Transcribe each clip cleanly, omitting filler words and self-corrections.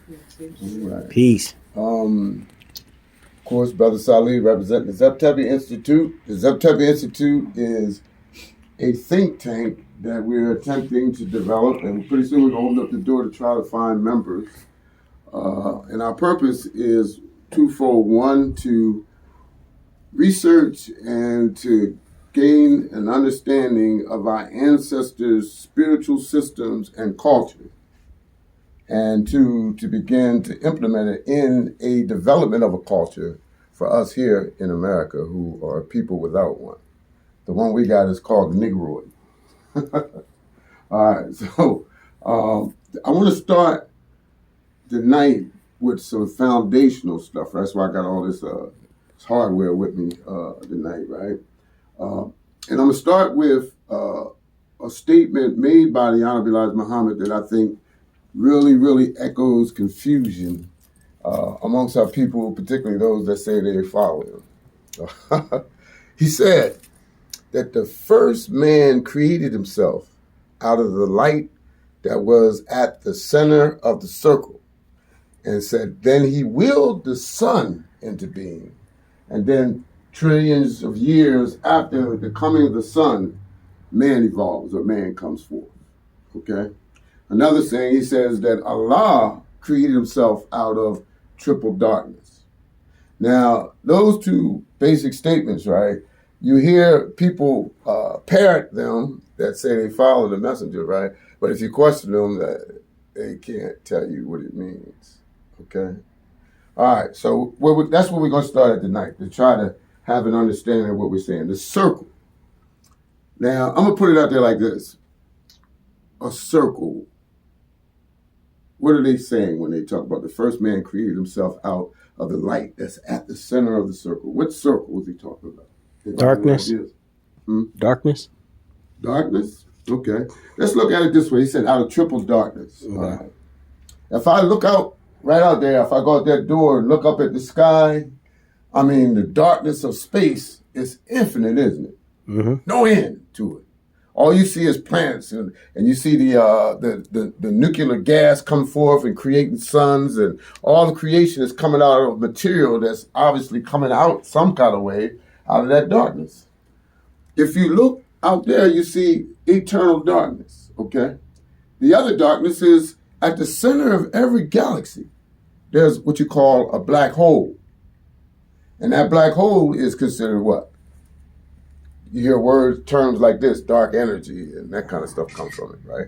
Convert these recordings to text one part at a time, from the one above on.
Right. Peace. Of course, Brother Salih representing the Zeptebi Institute. The Zeptebi Institute is a think tank that we're attempting to develop, and pretty soon we're going to open up the door to try to find members. And our purpose is twofold. One, to research and to gain an understanding of our ancestors' spiritual systems and culture, and to begin to implement it in a development of a culture for us here in America who are people without one. The one we got is called the Negroid. All right, so I want to start tonight with some foundational stuff. That's why I got all this hardware with me tonight, right? And I'm going to start with a statement made by the Honorable Elijah Muhammad that I think really echoes confusion amongst our people, particularly those that say they follow him. He said that the first man created himself out of the light that was at the center of the circle, and said, then he willed the sun into being. And then trillions of years after the coming of the sun, man evolves, or man comes forth, okay? Another saying, he says that Allah created himself out of triple darkness. Now, those two basic statements, right, you hear people parrot them that say they follow the messenger, right? But if you question them, they can't tell you what it means, okay? All right, so that's what we're going to start at tonight, to try to have an understanding of what we're saying. The circle. Now, I'm going to put it out there like this. A circle. What are they saying when they talk about the first man created himself out of the light that's at the center of the circle? What circle is he talking about? Darkness. Darkness. Darkness? Okay. Let's look at it this way. He said out of triple darkness. Okay. All right. If I look out, right out there, if I go out that door and look up at the sky, I mean, the darkness of space is infinite, isn't it? Mm-hmm. No end to it. All you see is planets, and you see the nuclear gas come forth and creating suns, and all the creation is coming out of material that's obviously coming out some kind of way out of that darkness. If you look out there, you see eternal darkness, okay? The other darkness is at the center of every galaxy. There's what you call a black hole. And that black hole is considered what? You hear terms like this, dark energy, and that kind of stuff comes from it, right?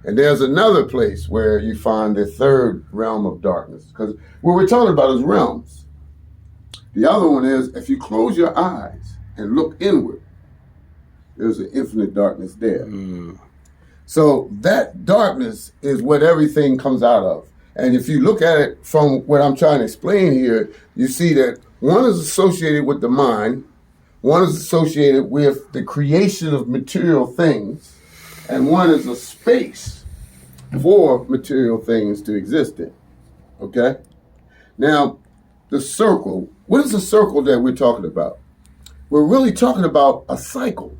And there's another place where you find the third realm of darkness, because what we're talking about is realms. The other one is, if you close your eyes and look inward, there's an infinite darkness there. So that darkness is what everything comes out of. And if you look at it from what I'm trying to explain here, you see that one is associated with the mind, one is associated with the creation of material things, and one is a space for material things to exist in, okay? Now, the circle, what is the circle that we're talking about? We're really talking about a cycle.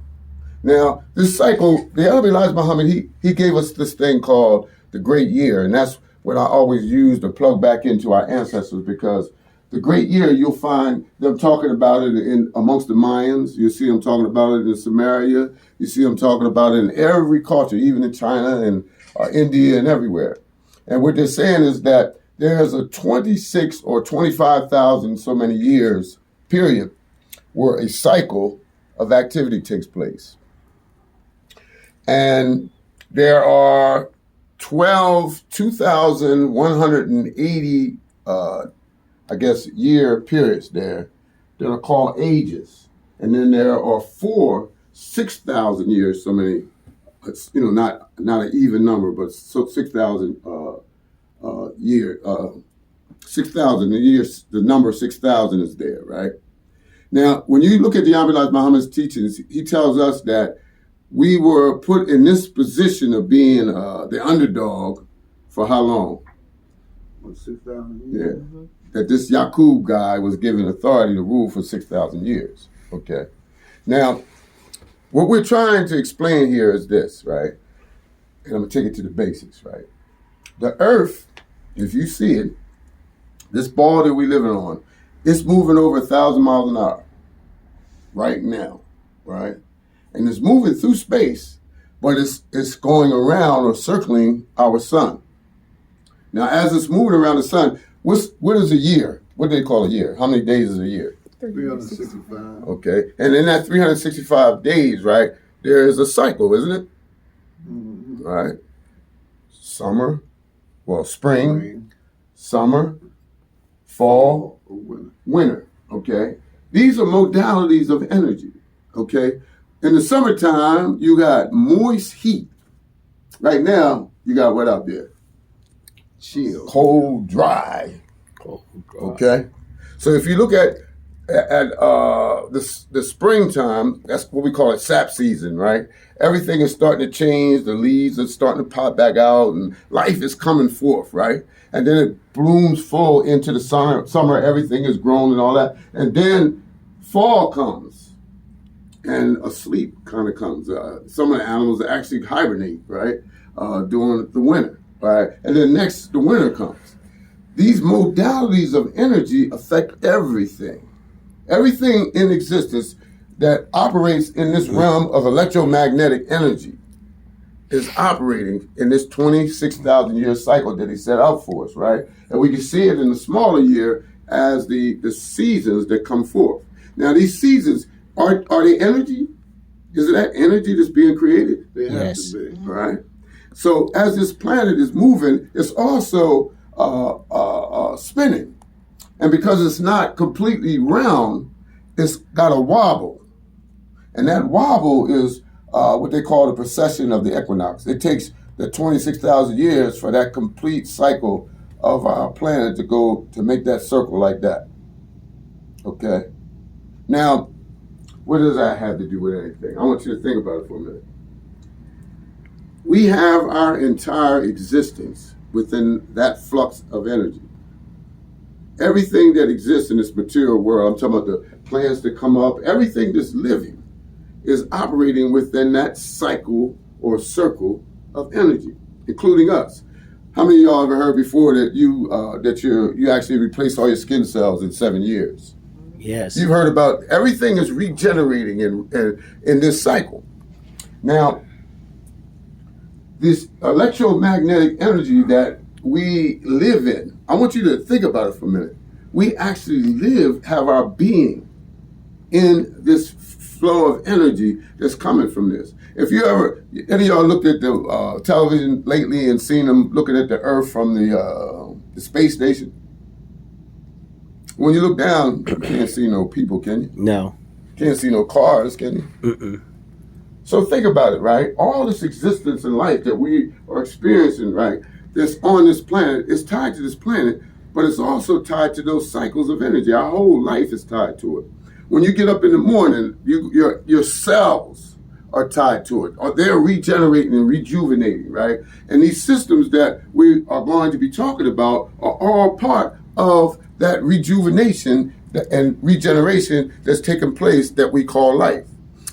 Now, this cycle, the Honorable Elijah Muhammad, he gave us this thing called the Great Year, and that's what I always use to plug back into our ancestors, because the Great Year, you'll find them talking about it in amongst the Mayans. You see them talking about it in Sumeria. You see them talking about it in every culture, even in China and India and everywhere. And what they're saying is that there's a 26 or 25,000 so many years period where a cycle of activity takes place. And there are 2,180 year periods there that are called ages. And then there are 4 6,000 years, so many, not an even number, but 6,000 year, 6,000 years, the number 6,000 is there, right? Now, when you look at the Honorable Muhammad's teachings, he tells us that we were put in this position of being the underdog for how long? 6,000 years. Yeah. That this Yaqub guy was given authority to rule for 6,000 years. Okay. Now, what we're trying to explain here is this, right? And I'm going to take it to the basics, right? The earth if you see it, this ball that we're living on, it's moving over 1,000 miles an hour right now, right? And it's moving through space, but it's going around or circling our sun. Now, as it's moving around the sun, what is a year? What do they call a year? How many days is a year? 365. Okay. And in that 365 days, right, there is a cycle, isn't it? Mm-hmm. Right? Summer, spring, summer, fall, winter. Okay. These are modalities of energy. Okay. In the summertime, you got moist heat. Right now, you got what out there? Chill. Cold, dry. Okay. So if you look at the springtime, that's what we call it sap season, right? Everything is starting to change. The leaves are starting to pop back out, and life is coming forth, right? And then it blooms full into the summer. Everything is grown and all that. And then fall comes, and a sleep kind of comes. Some of the animals actually hibernate, right, during the winter, right? And then next, the winter comes. These modalities of energy affect everything. Everything in existence that operates in this realm of electromagnetic energy is operating in this 26,000 year cycle that he set out for us, right? And we can see it in the smaller year as the seasons that come forth. Now, these seasons, are they energy? Is it that energy that's being created? They have Yes. to be. Right? So as this planet is moving, it's also spinning. And because it's not completely round, it's got a wobble. And that wobble is what they call the precession of the equinox. It takes the 26,000 years for that complete cycle of our planet to make that circle like that. Okay? Now, what does that have to do with anything? I want you to think about it for a minute. We have our entire existence within that flux of energy. Everything that exists in this material world, I'm talking about the plants that come up, everything that's living is operating within that cycle or circle of energy, including us. How many of y'all ever heard before that you actually replace all your skin cells in 7 years? Yes. You've heard about everything is regenerating in this cycle. Have this electromagnetic energy that we live in. I want you to think about it for a minute. We actually have our being in this flow of energy that's coming from this. If any of y'all looked at the television lately and seen them looking at the Earth from the space station, when you look down, you can't see no people, can you? No. Can't see no cars, can you? Mm-mm. So think about it, right? All this existence in life that we are experiencing, right, that's on this planet is tied to this planet, but it's also tied to those cycles of energy. Our whole life is tied to it. When you get up in the morning, your cells are tied to it, or they're regenerating and rejuvenating, right? And these systems that we are going to be talking about are all part of that rejuvenation and regeneration that's taking place that we call life.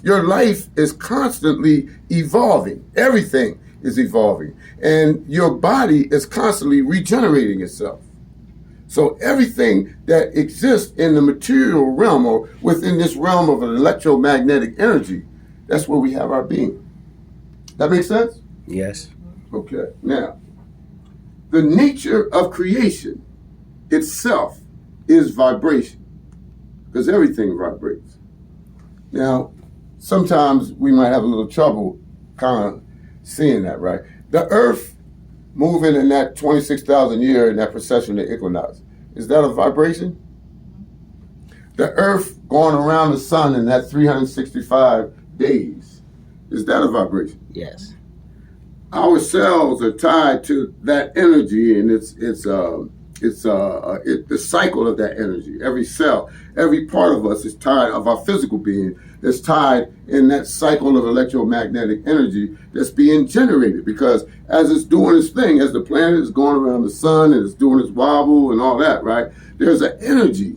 Your life is constantly evolving. Everything is evolving. And your body is constantly regenerating itself. So everything that exists in the material realm or within this realm of an electromagnetic energy, that's where we have our being. That makes sense? Yes. Okay. Now, the nature of creation itself is vibration, because everything vibrates. Now, sometimes we might have a little trouble kind of seeing that, right? The Earth moving in that 26,000 year in that precession of the equinox, is that a vibration? The Earth going around the sun in that 365 days, is that a vibration? Yes. Our cells are tied to that energy, and it's the cycle of that energy. Every cell, every part of us is tied, of our physical being, is tied in that cycle of electromagnetic energy that's being generated. Because as it's doing its thing, as the planet is going around the sun and it's doing its wobble and all that, right? There's an energy,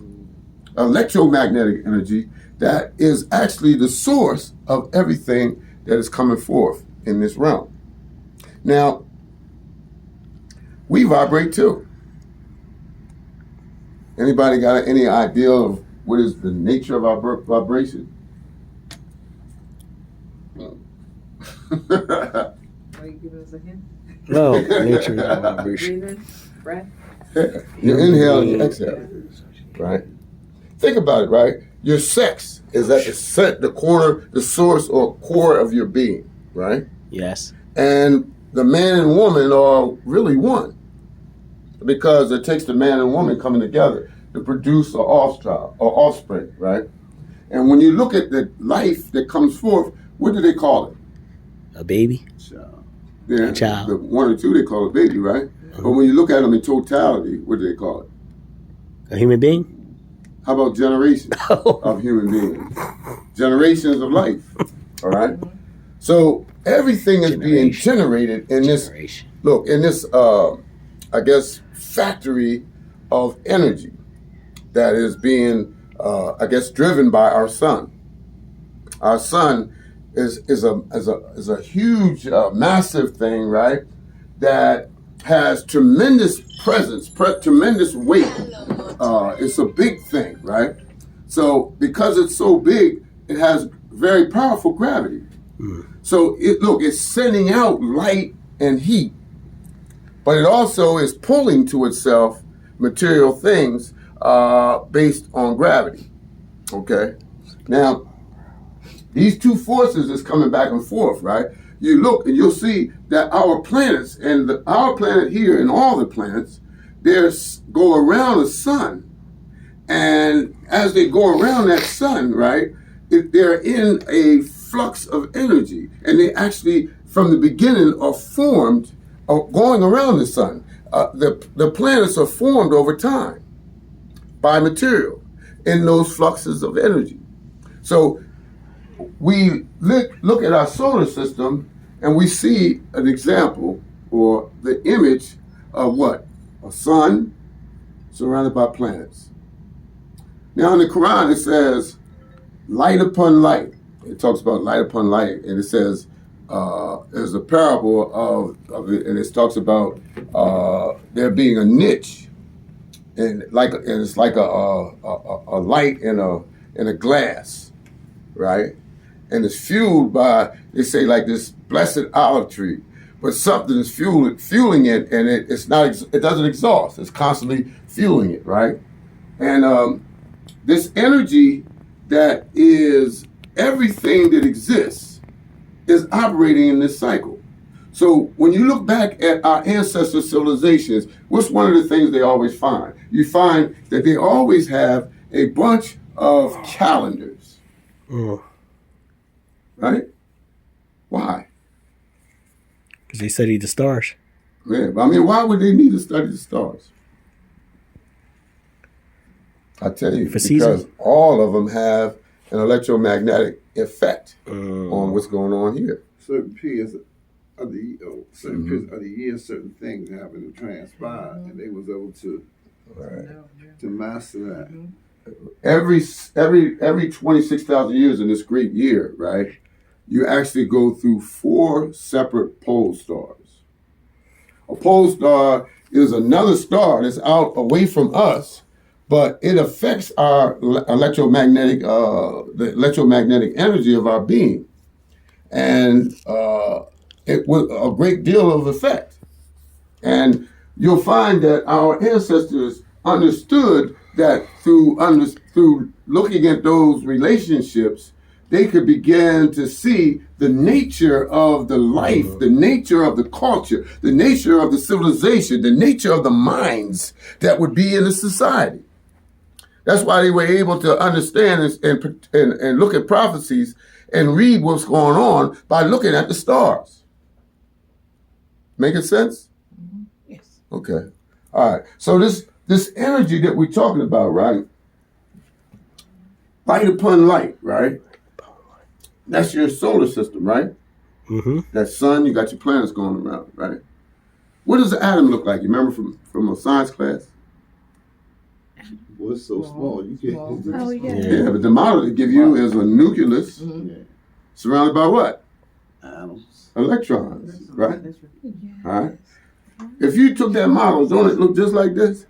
electromagnetic energy, that is actually the source of everything that is coming forth in this realm. Now, we vibrate too. Anybody got any idea of what is the nature of our vibration? Are you giving us a hint? No, nature is our vibration. Breathing, breath. You inhale and you exhale, right? Think about it, right? Your sex is at the corner, the source or core of your being, right? Yes. And the man and woman are really one, because it takes the man and woman coming together to produce an offspring, right? And when you look at the life that comes forth, what do they call it? A baby. Child. Yeah, A child. the one or two they call it baby, right? Mm-hmm. But when you look at them in totality, what do they call it? A human being. How about generations of human beings? Generations of life, all right? So everything is being generated in this, look, in this, I guess, factory of energy that is being, I guess, driven by our sun. Our sun is a huge, massive thing, right? That has tremendous presence, tremendous weight. It's a big thing, right? So because it's so big, it has very powerful gravity. So it's sending out light and heat, but it also is pulling to itself material things based on gravity. Okay, now these two forces is coming back and forth, right? You look and you'll see that our planets and our planet here and all the planets, they go around the sun, and as they go around that sun, right, they're in a flux of energy, and they actually, from the beginning, are formed, going around the sun. The planets are formed over time by material in those fluxes of energy. So we look at our solar system and we see an example or the image of what? A sun surrounded by planets. Now in the Quran it says light upon light. It talks about light upon light, and it says there's a parable of it, and it talks about there being a niche, and it's like a light in a glass, right? And it's fueled by, they say, like this blessed olive tree, but something is fueling it, and it doesn't exhaust. It's constantly fueling it, right? And this energy that is everything that exists is operating in this cycle. So when you look back at our ancestor civilizations, what's one of the things they always find? You find that they always have a bunch of calendars. Right? Why? Because they study the stars. Yeah, but I mean, why would they need to study the stars? I tell you, because all of them have an electromagnetic effect on what's going on here. Certain periods of the year, certain things happen to transpire, and they was able to master that. Every 26,000 years in this great year, right? You actually go through 4 separate pole stars. A pole star is another star that's out away from us, but it affects our electromagnetic energy of our being, and it with a great deal of effect. And you'll find that our ancestors understood that through looking at those relationships, they could begin to see the nature of the life, the nature of the culture, the nature of the civilization, the nature of the minds that would be in the society. That's why they were able to understand and look at prophecies and read what's going on by looking at the stars. Making sense? Yes. Okay. All right. So this energy that we're talking about, right? Light upon light, right? That's your solar system, right? Mm-hmm. That sun, you got your planets going around, right? What does the atom look like? You remember from a science class? Well, it's so small, you can't. Oh, yeah. Yeah, but the model they give you is a nucleus surrounded by what? Atoms. Electrons, right? That's right. All right. If you took that model, don't it look just like this?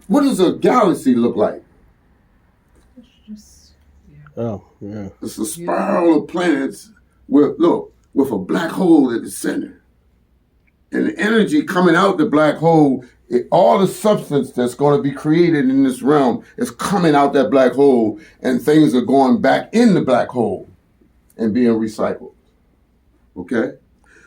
what does a galaxy look like? It's just, Oh, yeah. It's a spiral of planets with a black hole at the center. And the energy coming out the black hole, all the substance that's going to be created in this realm is coming out that black hole, and things are going back in the black hole and being recycled. Okay?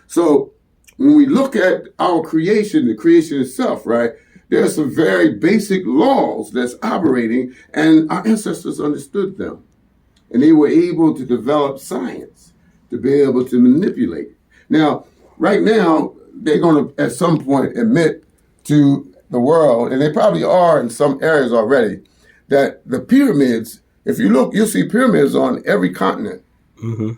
So when we look at our creation, the creation itself, right, there are some very basic laws that's operating, and our ancestors understood them. And they were able to develop science to be able to manipulate it. Now, right now, they're going to, at some point, admit to the world, and they probably are in some areas already, that the pyramids, if you look, you'll see pyramids on every continent. Mm-hmm.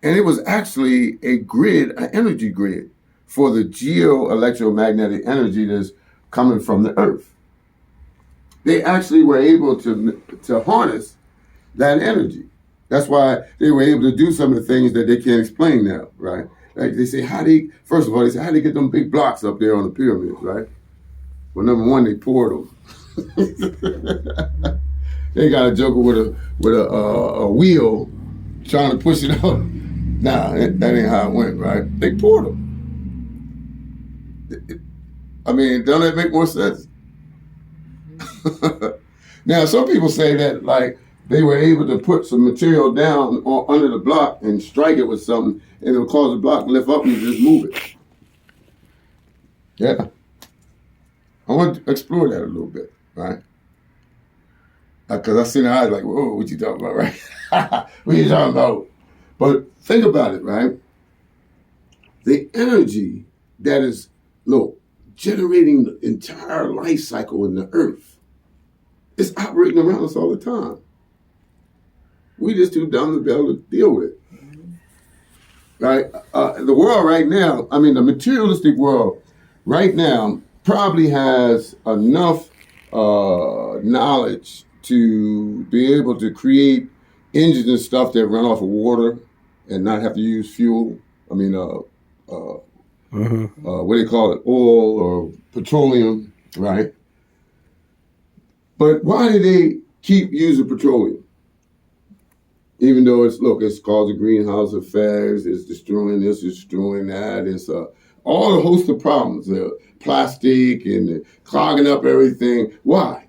And it was actually a grid, an energy grid, for the geo-electromagnetic energy that's coming from the earth. They actually were able to harness that energy. That's why they were able to do some of the things that they can't explain now, right? Like they say, first of all, they say, how they get them big blocks up there on the pyramids, right? Well, number one, they poured them. They got a joker with a wheel trying to push it out. Nah, that ain't how it went, right? They poured them. I mean, don't that make more sense? Now, some people say that, like, they were able to put some material down under the block and strike it with something, and it'll cause the block to lift up and you just move it. Yeah. I want to explore that a little bit, right? Because I seen the eyes like, whoa, what you talking about, right? What you talking about? But think about it, right? The energy that is, generating the entire life cycle in the earth is operating around us all the time. We just too dumb to be able to deal with it. Right? The world right now, I mean, the materialistic world right now probably has enough knowledge to be able to create engines and stuff that run off of water and not have to use fuel. I mean, what do they call it? Oil or petroleum, right? But why do they keep using petroleum? Even though it's causing greenhouse effects, it's destroying this, it's destroying that, it's all a host of problems. Plastic and clogging up everything. Why?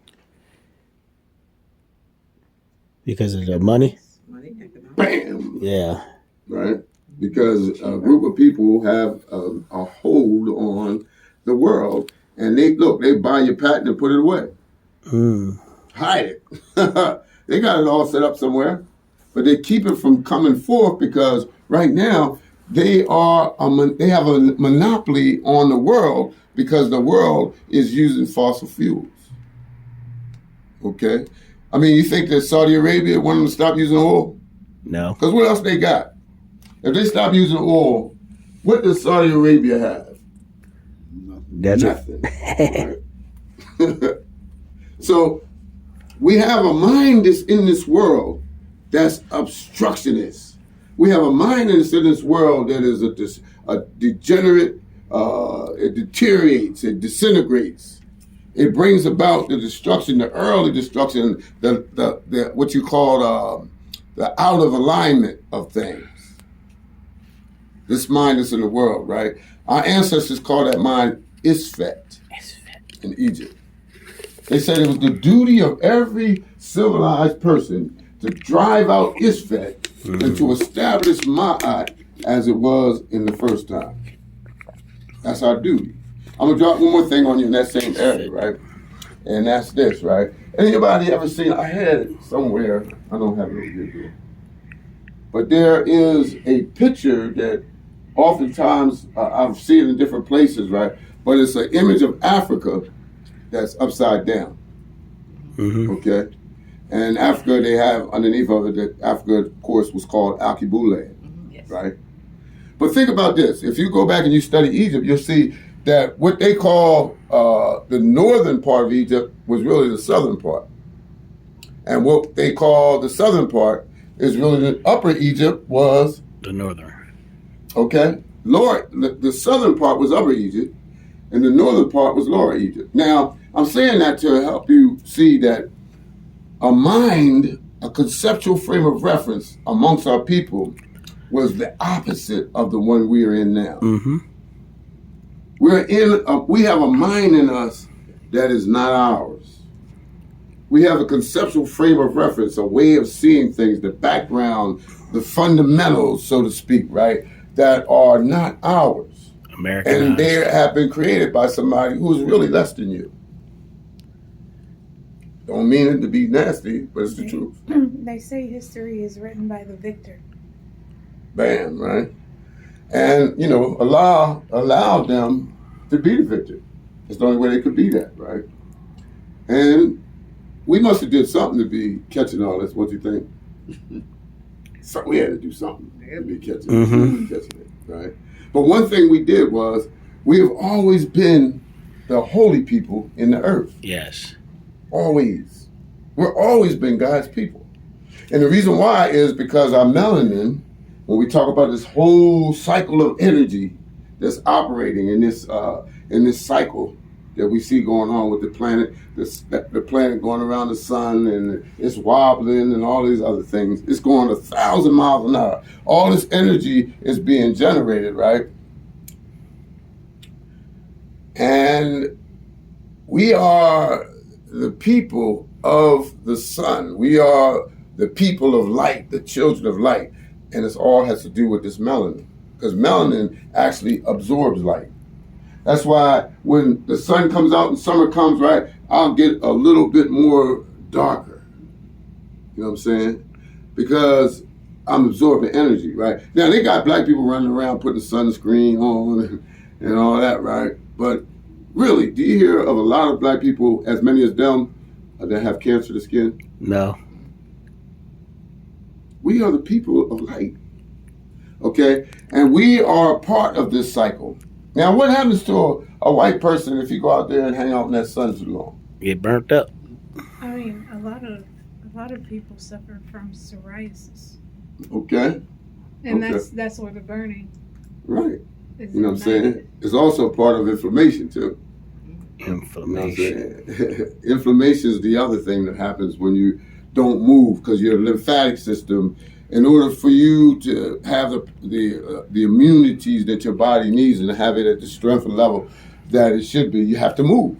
Because of the money? money, economics. Bam! Yeah. Right? Because a group of people have a hold on the world, and they buy your patent and put it away. Hide it. They got it all set up somewhere, but they keep it from coming forth because right now they have a monopoly on the world because the world is using fossil fuels. Okay? I mean, you think that Saudi Arabia want them to stop using oil? No. Because what else they got? If they stop using oil, what does Saudi Arabia have? Nothing. Right? So we have a mind that's in this world that's obstructionist. We have a mind that's in this world that is a degenerate. It deteriorates. It disintegrates. It brings about the destruction, the early destruction, the what you call the out of alignment of things. This mind is in the world, right? Our ancestors called that mind Isfet in Egypt. They said it was the duty of every civilized person to drive out Isfet and to establish Ma'at as it was in the first time. That's our duty. I'm going to drop one more thing on you in that same area, right? And that's this, right? Anybody ever seen, I had it somewhere, I don't have it over here, but there is a picture that oftentimes I've seen in different places, right? But it's an image of Africa that's upside down, okay? And in Africa, they have underneath of it that Africa, of course, was called Alkebulan, Yes. right? But think about this. If you go back and you study Egypt, you'll see that what they call the northern part of Egypt was really the southern part. And what they call the southern part is really the upper Egypt was The northern. okay. The southern part was Upper Egypt, and the northern part was Lower Egypt. Now, I'm saying that to help you see that a mind, a conceptual frame of reference amongst our people was the opposite of the one we are in now. Mm-hmm. We have a mind in us that is not ours. We have a conceptual frame of reference, a way of seeing things, the background, the fundamentals, so to speak, right, that are not ours. Americanized. And they have been created by somebody who's really less than you. Don't mean it to be nasty, but it's the truth. They say history is written by the victor. Bam, right? And, you know, Allah allowed them to be the victor. It's the only way they could be that, right? And we must have did something to be catching all this. What do you think? So we had to do something to be catching it, right? But one thing we did was we have always been the holy people in the earth. Yes. Always. We've always been God's people. And the reason why is because our melanin, when we talk about this whole cycle of energy that's operating in this cycle that we see going on with the planet, the planet going around the sun and it's wobbling and all these other things, it's going 1,000 miles an hour. All this energy is being generated, right? And we are the people of the sun. We are the people of light, the children of light. And it all has to do with this melanin, because melanin actually absorbs light. That's why when the sun comes out and summer comes, right, I'll get a little bit more darker. You know what I'm saying? Because I'm absorbing energy, right? Now, they got black people running around putting sunscreen on and all that, right? But really, do you hear of a lot of black people, as many as them, that have cancer of the skin? No. We are the people of light, okay? And we are a part of this cycle. Now, what happens to a white person if you go out there and hang out in that sun too long? Get burnt up. I mean, a lot of people suffer from psoriasis, Okay, and Okay. that's where the burning right. is. You know what I'm saying? It's also part of inflammation too. Inflammation. You know what I'm saying? Inflammation is the other thing that happens when you don't move, because your lymphatic system, in order for you to have the immunities that your body needs and have it at the strength and level that it should be, you have to move.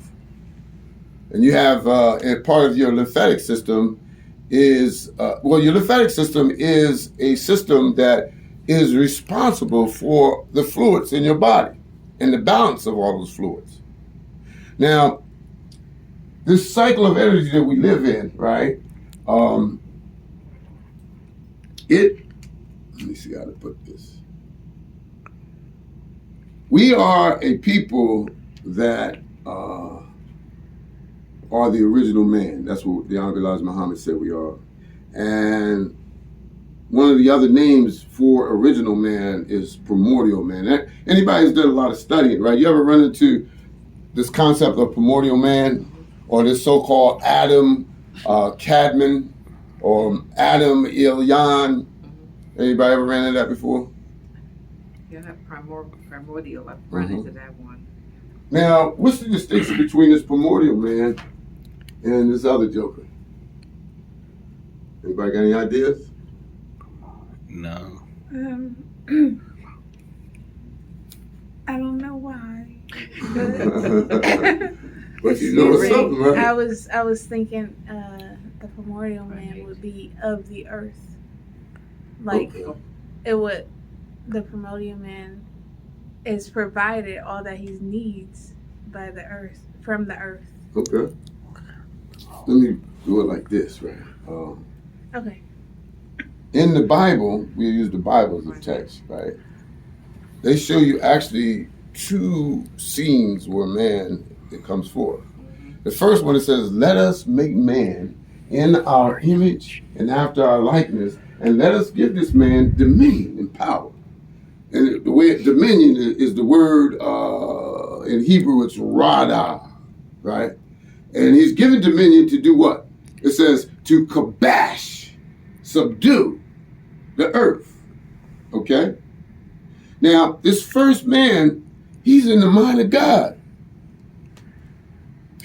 And you have, and part of your lymphatic system is, your lymphatic system is a system that is responsible for the fluids in your body and the balance of all those fluids. Now, this cycle of energy that we live in, right? Let me see how to put this. We are a people that are the original man. That's what the Honorable Elijah Muhammad said we are. And one of the other names for original man is primordial man. Anybody who's done a lot of studying, right? You ever run into this concept of primordial man, or this so-called Adam Cadman, or Adam Ilyan? Anybody ever ran into that before? Yeah, that primordial. I've run into that one. Now, what's the distinction between this primordial man and this other joker? Anybody got any ideas? No. I don't know why. But you know something, right? I was thinking the primordial man would be of the earth. Like Okay. the primordial man is provided all that he needs by the earth, from the earth. Okay. Let me do it like this, right? Okay. In the Bible, we use the Bible as a text, right? They show you actually two scenes where man it comes forth. The first one, it says, "Let us make man in our image and after our likeness, and let us give this man dominion and power." And the way dominion is the word in Hebrew, it's rada, right? And he's given dominion to do what? It says to kabash, subdue the earth. Okay? Now, this first man, he's in the mind of God.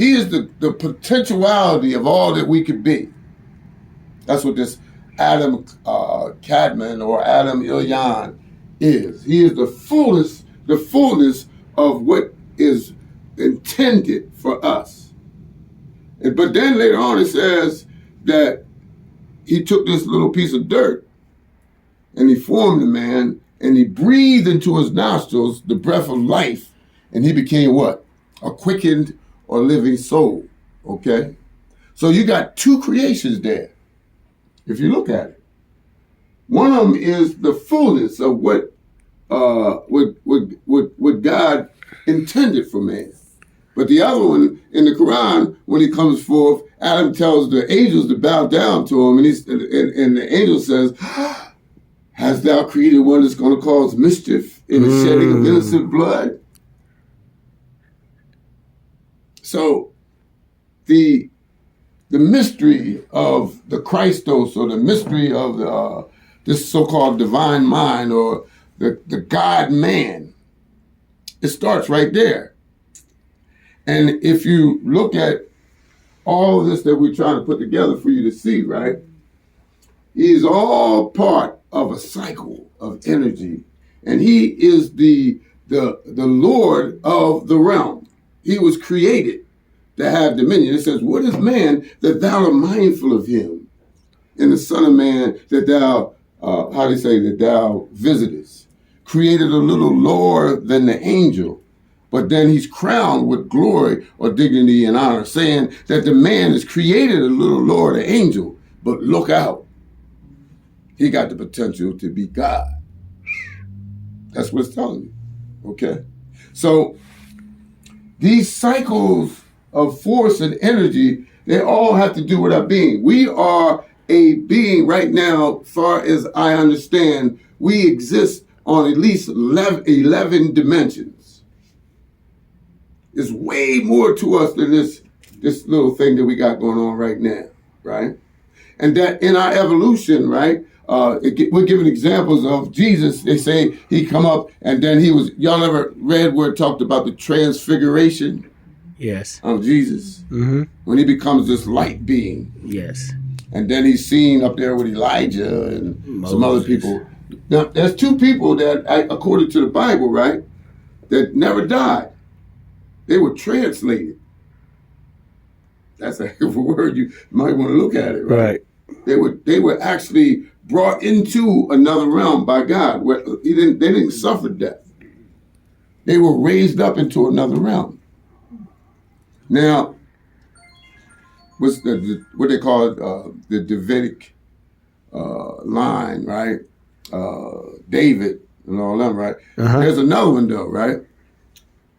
He is the potentiality of all that we could be. That's what this Adam Cadman or Adam Ilyan is. He is the fullness of what is intended for us. But then later on it says that he took this little piece of dirt and he formed a man and he breathed into his nostrils the breath of life, and he became what? A quickened or living soul. Okay? So you got two creations there, if you look at it. One of them is the fullness of what God intended for man. But the other one, in the Quran, when he comes forth, Adam tells the angels to bow down to him, and the angel says, "Hast thou created one that's going to cause mischief in the shedding of innocent blood?" So the mystery of the Christos, or the mystery of this so-called divine mind, or the God-man, it starts right there. And if you look at all of this that we're trying to put together for you to see, right, he's all part of a cycle of energy. And he is the Lord of the realm. He was created to have dominion. It says, "What is man that thou art mindful of him? And the Son of Man that thou, that thou visitest? Created a little lower than the angel, but then he's crowned with glory or dignity and honor," saying that the man is created a little lower than the angel, but look out. He got the potential to be God. That's what it's telling you. Okay? So these cycles of force and energy, they all have to do with our being. We are a being right now, far as I understand. We exist on at least 11 dimensions. It's way more to us than this little thing that we got going on right now, right? And that in our evolution, right, we're giving examples of Jesus. They say he come up and then he was, y'all ever read where it talked about the transfiguration? Yes. Of Jesus. Mm-hmm. When he becomes this light being. Yes. And then he's seen up there with Elijah and Moses. Some other people. Now, there's two people that, according to the Bible, right, that never died. They were translated. That's a heck of a word. You might want to look at it, right? They were actually brought into another realm by God, where they didn't suffer death. They were raised up into another realm. Now, what's what they call the Davidic line, right? David and all them, right? Uh-huh. There's another one though, right?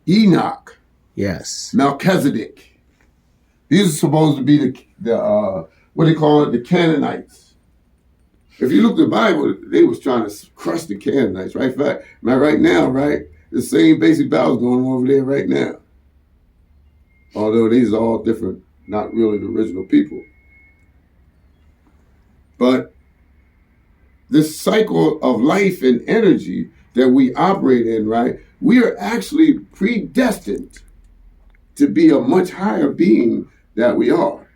Enoch. Yes. Melchizedek. These are supposed to be the what they call it, the Canaanites. If you look at the Bible, they was trying to crush the Canaanites, right? In fact, right now, right, the same basic battles going on over there right now. Although these are all different, not really the original people. But this cycle of life and energy that we operate in, right, we are actually predestined to be a much higher being that we are.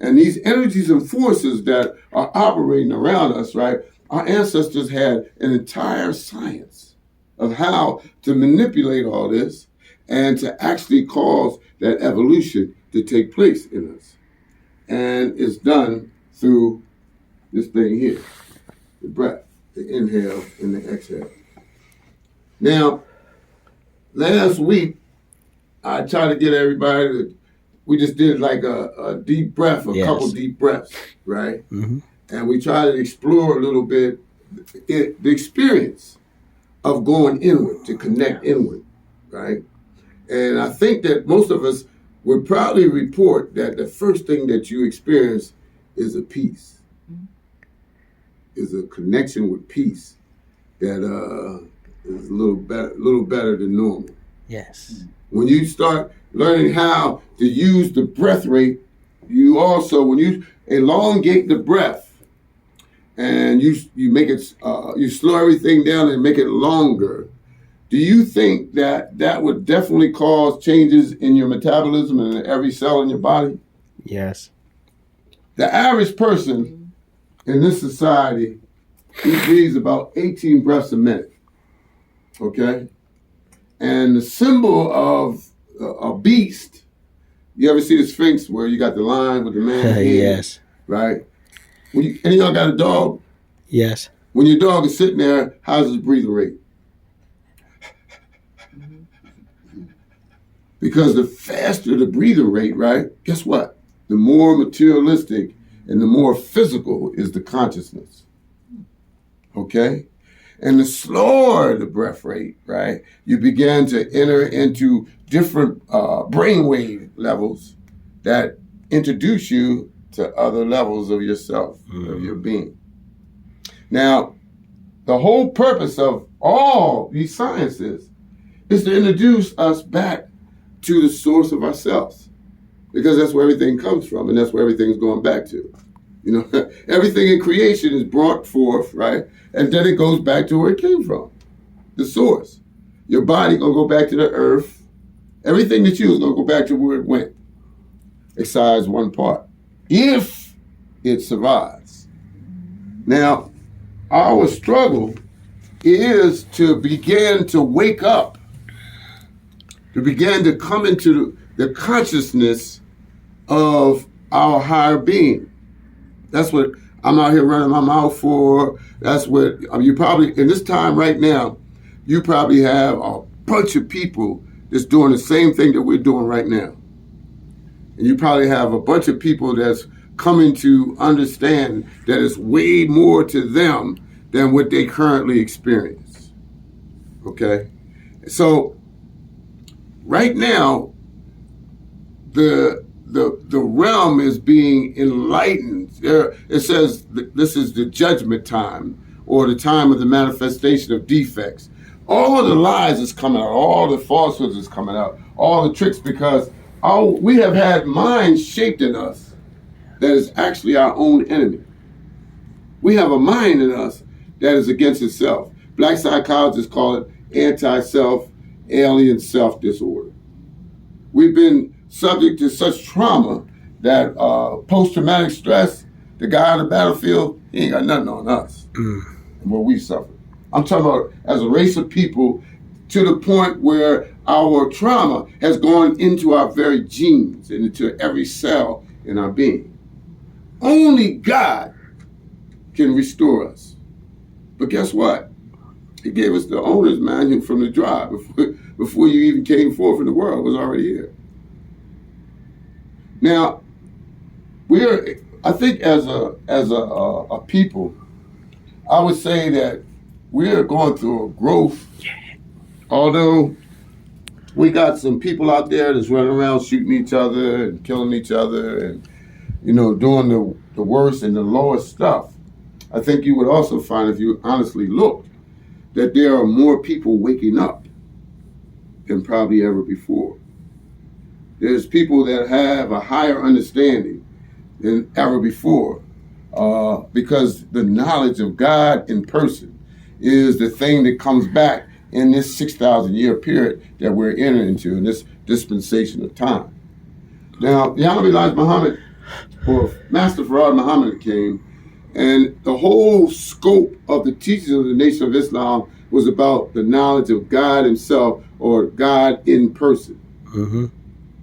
And these energies and forces that are operating around us, right, our ancestors had an entire science of how to manipulate all this and to actually cause that evolution to take place in us. And it's done through this thing here, the breath, the inhale and the exhale. Now, last week, I tried to get everybody to, we just did like a deep breath, couple deep breaths, right? Mm-hmm. And we tried to explore a little bit the experience of going inward, to connect inward, right? And I think that most of us would probably report that the first thing that you experience is a peace, is a connection with peace that is a little better than normal. Yes. When you start learning how to use the breath rate, you also, when you elongate the breath and you make it, you slow everything down and make it longer, do you think that that would definitely cause changes in your metabolism and in every cell in your body? Yes. The average person in this society, he breathes about 18 breaths a minute. Okay? And the symbol of a beast, you ever see the Sphinx where you got the lion with the man's head? Yes. Right? Any of y'all got a dog? Yes. When your dog is sitting there, how's his breathing rate? Because the faster the breathing rate, right, guess what? The more materialistic and the more physical is the consciousness. Okay? And the slower the breath rate, right, you begin to enter into different brainwave levels that introduce you to other levels of yourself, of your being. Now, the whole purpose of all these sciences is to introduce us back to the source of ourselves, because that's where everything comes from, and that's where everything's going back to. You know, everything in creation is brought forth, right? And then it goes back to where it came from, the source. Your body gonna go back to the earth. Everything that you is gonna go back to where it went, besides one part, if it survives. Now, our struggle is to begin to wake up, to begin to come into the consciousness of our higher being. That's what I'm out here running my mouth for. That's what you probably, in this time right now, you probably have a bunch of people that's doing the same thing that we're doing right now. And you probably have a bunch of people that's coming to understand that it's way more to them than what they currently experience. Okay? So, right now, the realm is being enlightened. It says this is the judgment time, or the time of the manifestation of defects. All of the lies is coming out, all the falsehoods is coming out, all the tricks, because we have had minds shaped in us that is actually our own enemy. We have a mind in us that is against itself. Black psychologists call it anti-self, alien self disorder. We've been subject to such trauma that post-traumatic stress, the guy on the battlefield, he ain't got nothing on us and what we suffer. I'm talking about as a race of people, to the point where our trauma has gone into our very genes and into every cell in our being. Only God can restore us. But guess what? He gave us the owner's manual from the drive before you even came forth in the world. It was already here. Now, I think as a people, I would say that we're going through a growth. Although we got some people out there that's running around shooting each other and killing each other and, you know, doing the worst and the lowest stuff. I think you would also find, if you honestly looked, that there are more people waking up than probably ever before. There's people that have a higher understanding than ever before, because the knowledge of God in person is the thing that comes back in this 6,000 year period that we're entering into, in this dispensation of time. Now, the Honorable Elijah Muhammad, or Master Farad Muhammad, came, and the whole scope of the teachings of the Nation of Islam was about the knowledge of God himself, or God in person. Mm-hmm.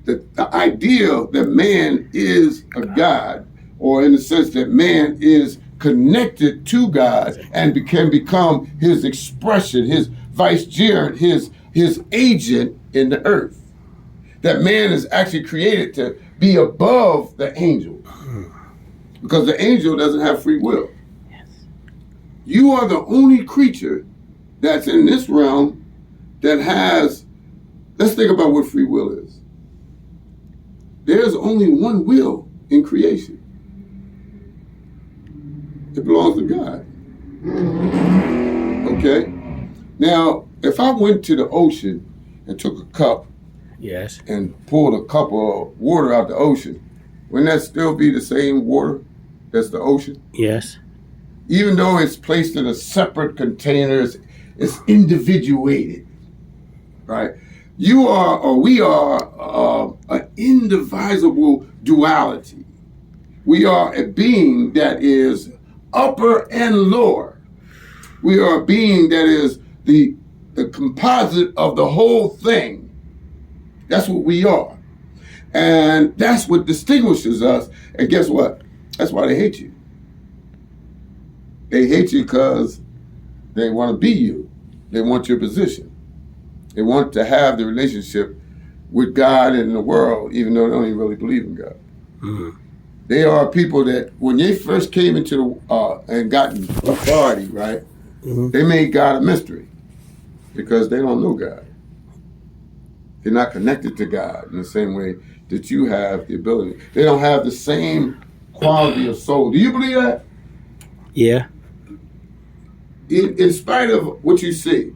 The idea that man is a God, or in the sense that man is connected to God and can become his expression, his vicegerent, his agent in the earth. That man is actually created to be above the angels, because the angel doesn't have free will. Yes. You are the only creature that's in this realm that has, let's think about what free will is. There's only one will in creation. It belongs to God. Okay? Now, if I went to the ocean and took a cup, yes, and pulled a cup of water out the ocean, wouldn't that still be the same water that's the ocean? Yes. Even though it's placed in a separate container, it's individuated. right? You are, or we are, an indivisible duality. We are a being that is upper and lower. We are a being that is the composite of the whole thing. That's what we are. And that's what distinguishes us. And guess what? That's why they hate you. They hate you because they want to be you. They want your position. They want to have the relationship with God and the world, even though they don't even really believe in God. Mm. They are people that, when they first came into the, and gotten authority, right, they made God a mystery because they don't know God. They're not connected to God in the same way that you have the ability. They don't have the same quality of soul. Do you believe that? Yeah. In spite of what you see,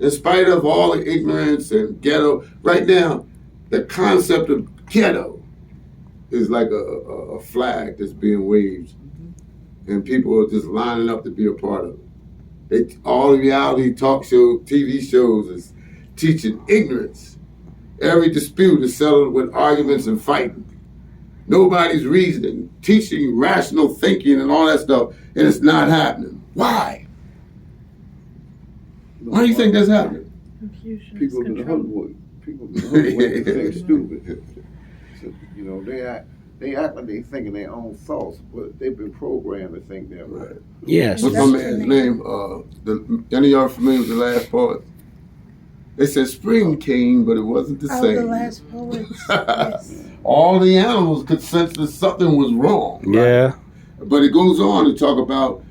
in spite of all the ignorance and ghetto, right now, the concept of ghetto is like a flag that's being waved, and people are just lining up to be a part of it. All the reality talk show, TV shows is teaching ignorance. Every dispute is settled with arguments and fighting. Nobody's reasoning, teaching rational thinking and all that stuff, and it's not happening. Why? Why do you think that's happening? Confusion. People in Hollywood, they think stupid. So, you know, they act like they thinking their own thoughts, but they've been programmed to think that way. Right. Yes. What's my man's name? Any of y'all familiar with the last part? They said spring came, but it wasn't the same. The last poets. Yes. All the animals could sense that something was wrong. Right? Yeah. But it goes on to talk about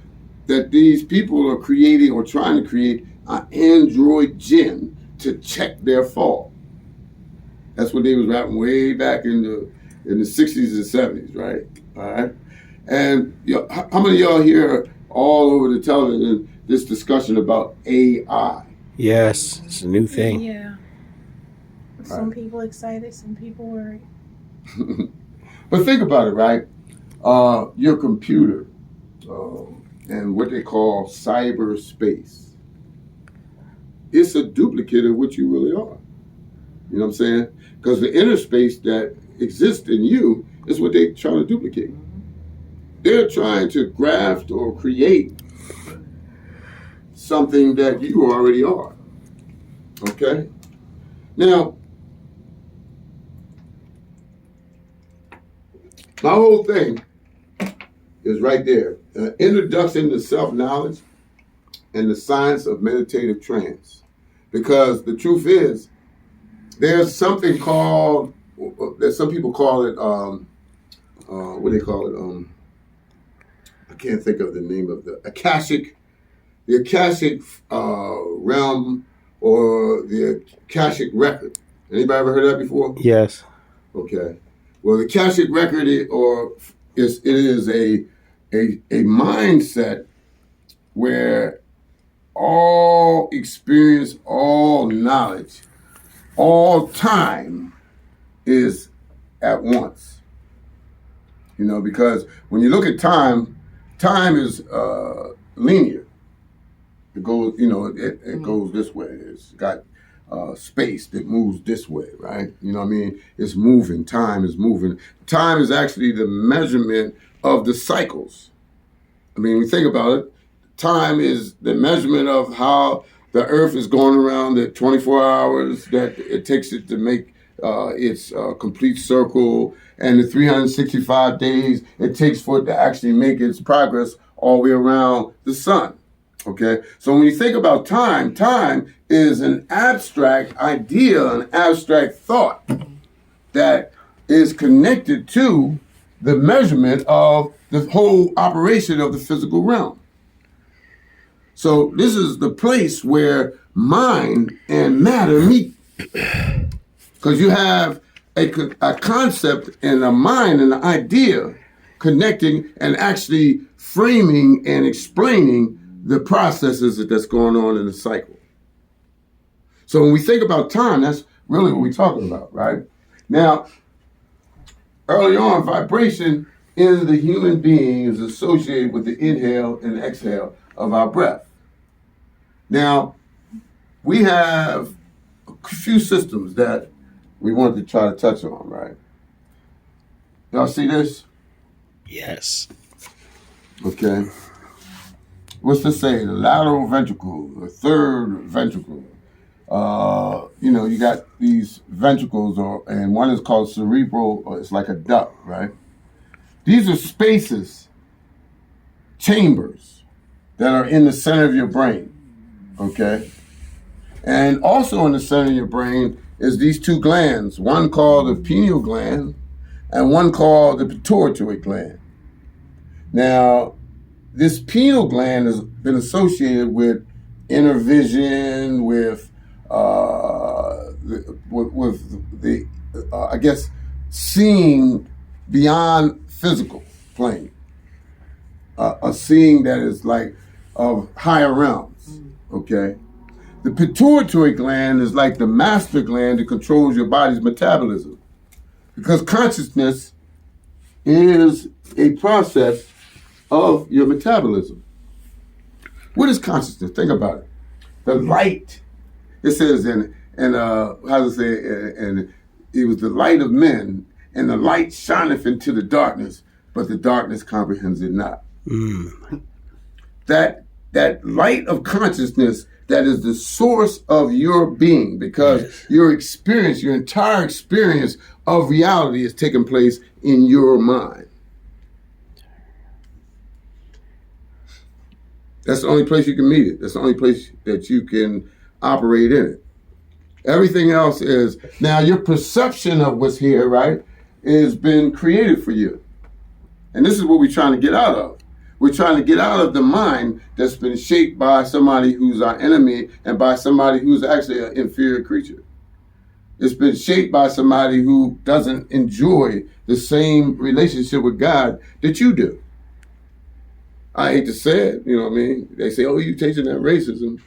that these people are creating or trying to create an android jinn to check their fall. That's what they was rapping way back in the 60s and 70s, right? All right. And how many of y'all hear all over the television this discussion about AI? Yes. It's a new thing. Yeah. Some people excited, some people worried. But think about it, right? Your computer and what they call cyberspace. It's a duplicate of what you really are. You know what I'm saying? Because the inner space that exists in you is what they're trying to duplicate. They're trying to graft or create something that you already are. Okay? Now, my whole thing is right there. Introduction to self-knowledge and the science of meditative trance. Because the truth is, there's something called, some people call it, what do they call it? I can't think of the name of the Akashic realm or the Akashic record. Anybody ever heard of that before? Yes. Okay. Well, the Akashic record is a mindset where all experience, all knowledge, all time is at once. You know, because when you look at time, time is linear. It goes, you know, it goes this way. It's got space that moves this way, right? You know what I mean? It's moving. Time is moving. Time is actually the measurement of the cycles. I mean, when you think about it, time is the measurement of how the Earth is going around the 24 hours that it takes it to make its complete circle, and the 365 days it takes for it to actually make its progress all the way around the sun. Okay, so when you think about time, time is an abstract idea, an abstract thought that is connected to the measurement of the whole operation of the physical realm. So this is the place where mind and matter meet. Because you have a concept and a mind and an idea connecting and actually framing and explaining the processes that's going on in the cycle. So when we think about time, that's really what we're talking about, right? Now, early on, vibration in the human being is associated with the inhale and exhale of our breath. Now, we have a few systems that we wanted to try to touch on, right? Y'all see this? Yes. Okay. What's to say? The lateral ventricle, the third ventricle. You got these ventricles, and one is called cerebral, or it's like a duct, right? These are spaces, chambers that are in the center of your brain, okay? And also in the center of your brain is these two glands, one called the pineal gland and one called the pituitary gland. Now, this pineal gland has been associated with inner vision, with I guess, seeing beyond physical plane, a seeing that is like of higher realms. Okay, the pituitary gland is like the master gland that controls your body's metabolism, because consciousness is a process of your metabolism. What is consciousness? Think about it. The light. It says how does it say? And it was the light of men, and the light shineth into the darkness, but the darkness comprehends it not. That light of consciousness, that is the source of your being, because your experience, your entire experience of reality is taking place in your mind. That's the only place you can meet it. That's the only place that you can operate in it. Everything else is, now your perception of what's here, right, has been created for you. And this is what we're trying to get out of. We're trying to get out of the mind that's been shaped by somebody who's our enemy and by somebody who's actually an inferior creature. It's been shaped by somebody who doesn't enjoy the same relationship with God that you do. I hate to say it, you know what I mean? They say, oh, you teaching that racism.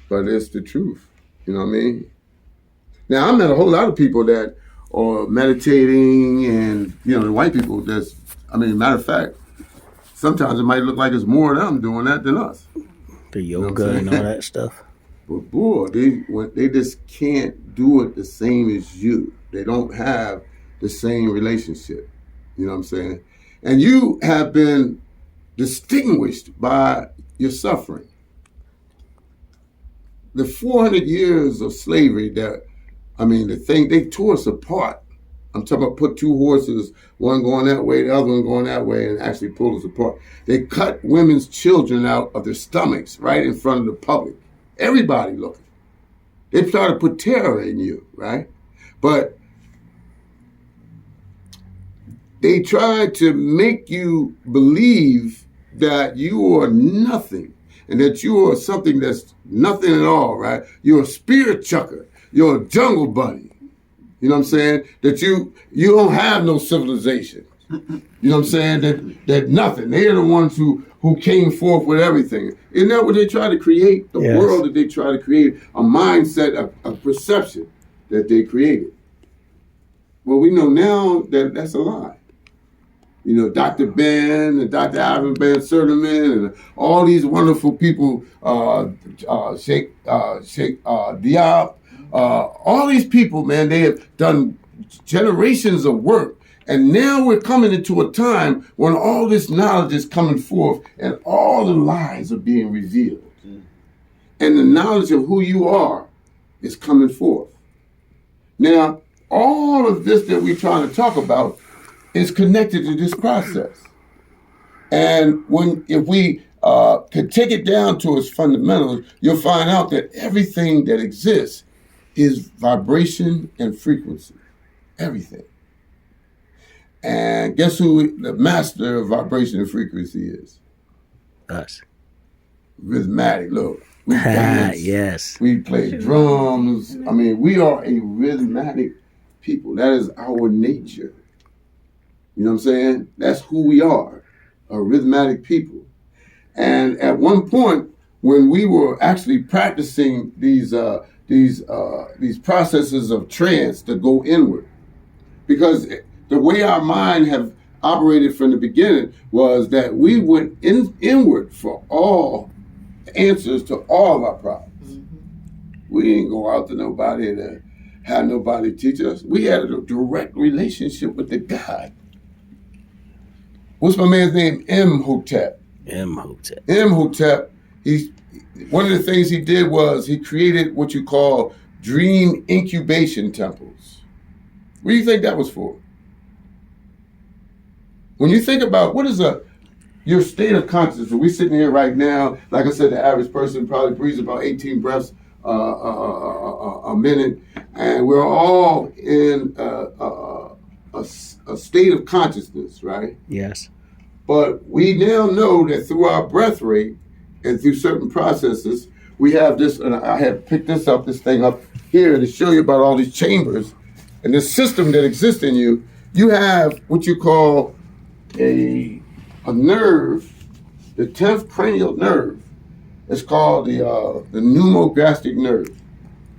But it's the truth, you know what I mean? Now, I met a whole lot of people that are meditating, and, the white people matter of fact, sometimes it might look like it's more of them doing that than us. The yoga and all that stuff. But boy, they just can't do it the same as you. They don't have the same relationship, you know what I'm saying? And you have been distinguished by your suffering. The 400 years of slavery they tore us apart. I'm talking about put two horses, one going that way, the other one going that way, and actually pulled us apart. They cut women's children out of their stomachs right in front of the public. Everybody looking. They try to put terror in you, right? But they try to make you believe that you are nothing, and that you are something that's nothing at all, right? You're a spirit chucker. You're a jungle bunny. You know what I'm saying? That you don't have no civilization. You know what I'm saying? That nothing. They're the ones who came forth with everything. Isn't that what they try to create? The world that they try to create, a mindset, a perception that they created. Well, we know now that that's a lie. Dr. Ben and Dr. Ivan Ben Sertiman and all these wonderful people, Sheikh Diop, all these people, man, they have done generations of work. And now we're coming into a time when all this knowledge is coming forth and all the lies are being revealed. And the knowledge of who you are is coming forth. Now, all of this that we're trying to talk about is connected to this process. And if we could take it down to its fundamentals, you'll find out that everything that exists is vibration and frequency. Everything. And guess who the master of vibration and frequency is? Us. Rhythmatic. Look, we dance. Yes. We play drums. We are a rhythmatic people. That is our nature. You know what I'm saying? That's who we are, a rhythmatic people. And at one point, when we were actually practicing these processes of trance that go inward, because the way our mind have operated from the beginning was that we went inward for all answers to all our problems. We didn't go out to nobody to have nobody teach us. We had a direct relationship with the God. What's my man's name? Imhotep. Imhotep. Imhotep, one of the things he did was he created what you call dream incubation temples. What do you think that was for? When you think about what is your state of consciousness, we sitting here right now, like I said, the average person probably breathes about 18 breaths a minute, and we're all in a state of consciousness, right? Yes. But we now know that through our breath rate and through certain processes, we have this, and I have picked this thing up here to show you about all these chambers and this system that exists in you. You have what you call a nerve, the 10th cranial nerve. It's called the pneumogastric nerve,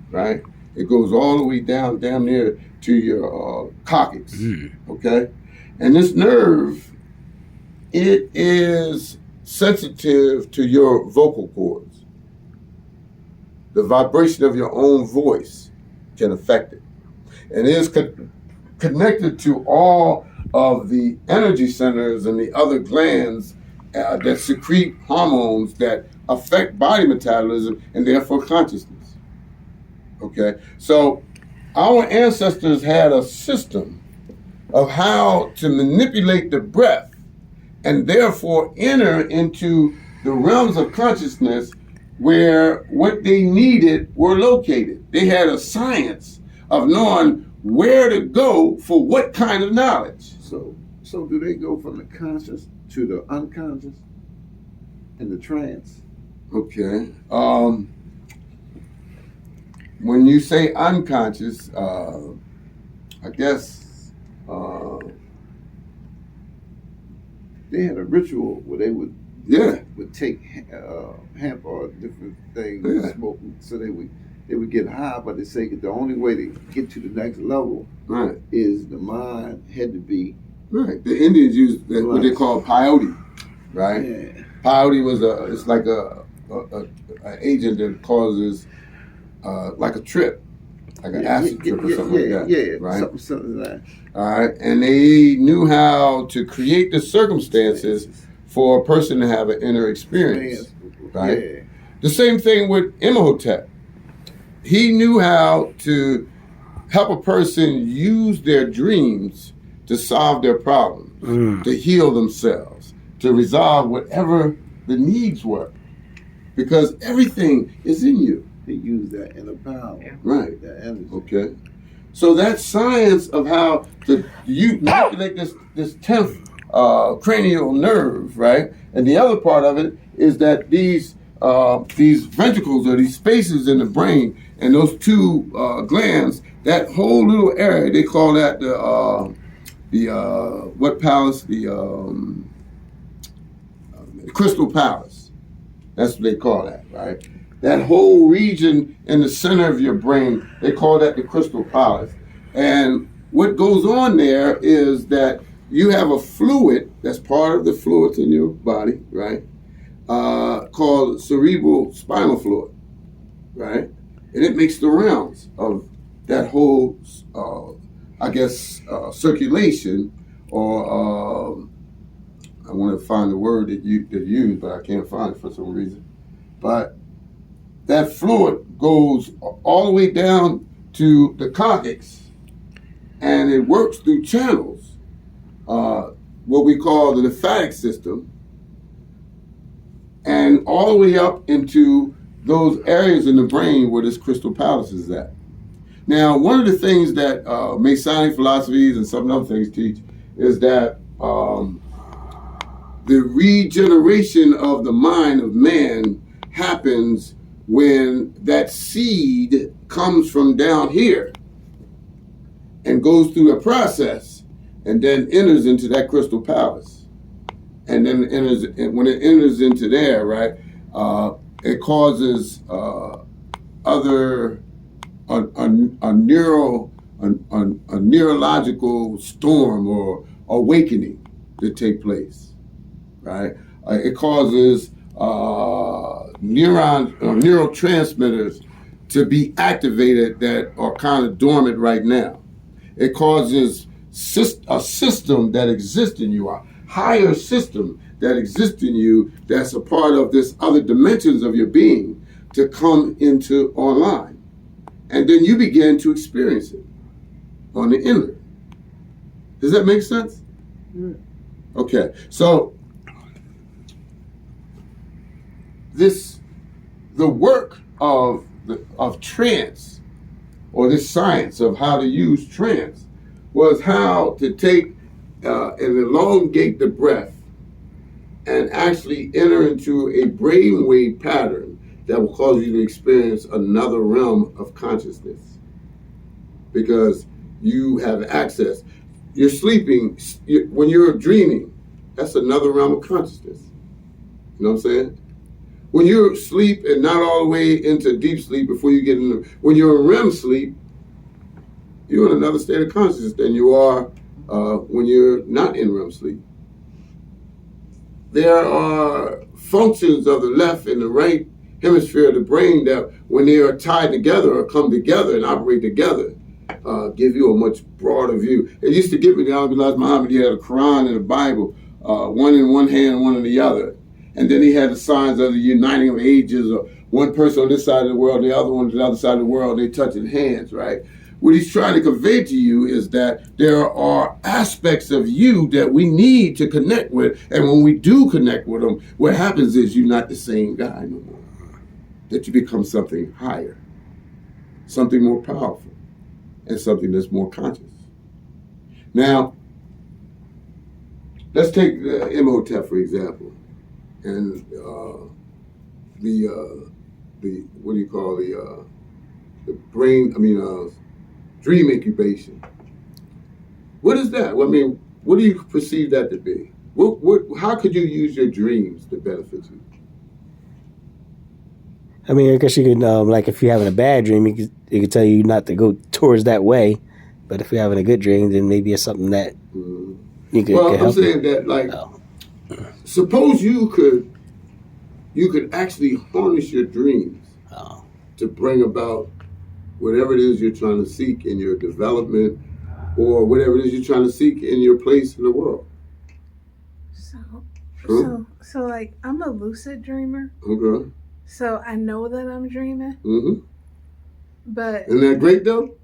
right? It goes all the way down near to your coccyx, okay? And this nerve, it is sensitive to your vocal cords. The vibration of your own voice can affect it. And it is connected to all of the energy centers and the other glands that secrete hormones that affect body metabolism and therefore consciousness. Okay? So our ancestors had a system of how to manipulate the breath and therefore enter into the realms of consciousness where what they needed were located. They had a science of knowing where to go for what kind of knowledge. So do they go from the conscious to the unconscious and the trance? Okay. When you say unconscious, I guess they had a ritual where they would take hemp or different things, smoke, so they would get high. But they say that the only way to get to the next level is the mind had to be right. The Indians used what they call peyote, right? Yeah. Peyote was it's like an agent that causes like a trip, like an acid trip or something like that. Yeah, right? Something like that. All right, and they knew how to create the circumstances for a person to have an inner experience, right? Yeah. The same thing with Imhotep. He knew how to help a person use their dreams to solve their problems, to heal themselves, to resolve whatever the needs were, because everything is in you. They use that inner power, right? That energy. Okay. So that science of how to manipulate this 10th cranial nerve, right? And the other part of it is that these ventricles or these spaces in the brain and those two glands, that whole little area, they call that the what palace? The crystal palace. That's what they call that, right? That whole region in the center of your brain, they call that the crystal palace. And what goes on there is that you have a fluid that's part of the fluids in your body, right? Called cerebral spinal fluid, right? And it makes the rounds of that whole, circulation, or I want to find the word that you use, but I can't find it for some reason. But that fluid goes all the way down to the coccyx, and it works through channels, what we call the lymphatic system, and all the way up into those areas in the brain where this crystal palace is at. Now, one of the things that Masonic philosophies and some other things teach is that the regeneration of the mind of man happens when that seed comes from down here and goes through a process and then enters into that crystal palace. And then when it enters into there, right, it causes a neurological storm or awakening to take place, right? It causes neurotransmitters to be activated that are kind of dormant right now. It causes a system that exists in you, a higher system that exists in you that's a part of this other dimensions of your being to come into online. And then you begin to experience it on the inner. Does that make sense? Okay, so the work of trance, or this science of how to use trance, was how to take and elongate the breath and actually enter into a brainwave pattern that will cause you to experience another realm of consciousness. Because you have access. You're sleeping, when you're dreaming, that's another realm of consciousness. You know what I'm saying? When you're asleep and not all the way into deep sleep before you get into, when you're in REM sleep, you're in another state of consciousness than you are when you're not in REM sleep. There are functions of the left and the right hemisphere of the brain that, when they are tied together or come together and operate together, give you a much broader view. It used to get me, the Elijah Muhammad, he had a Quran and a Bible, one in one hand and one in the other. And then he had the signs of the uniting of ages, or one person on this side of the world, the other one on the other side of the world, they touching hands, right? What he's trying to convey to you is that there are aspects of you that we need to connect with. And when we do connect with them, what happens is you're not the same guy no more. That you become something higher, something more powerful, and something that's more conscious. Now, let's take Imhotep, for example, and the what do you call the brain? Dream incubation. What is that? I mean, what do you perceive that to be? How could you use your dreams to benefit you? I mean, I guess you could, like, if you're having a bad dream, it could tell you not to go towards that way. But if you're having a good dream, then maybe it's something that you could Well, help I'm saying that, like, suppose you could actually harness your dreams to bring about whatever it is you're trying to seek in your development, or whatever it is you're trying to seek in your place in the world. So like, I'm a lucid dreamer. Okay. So I know that I'm dreaming. Mm-hmm. But isn't that great though?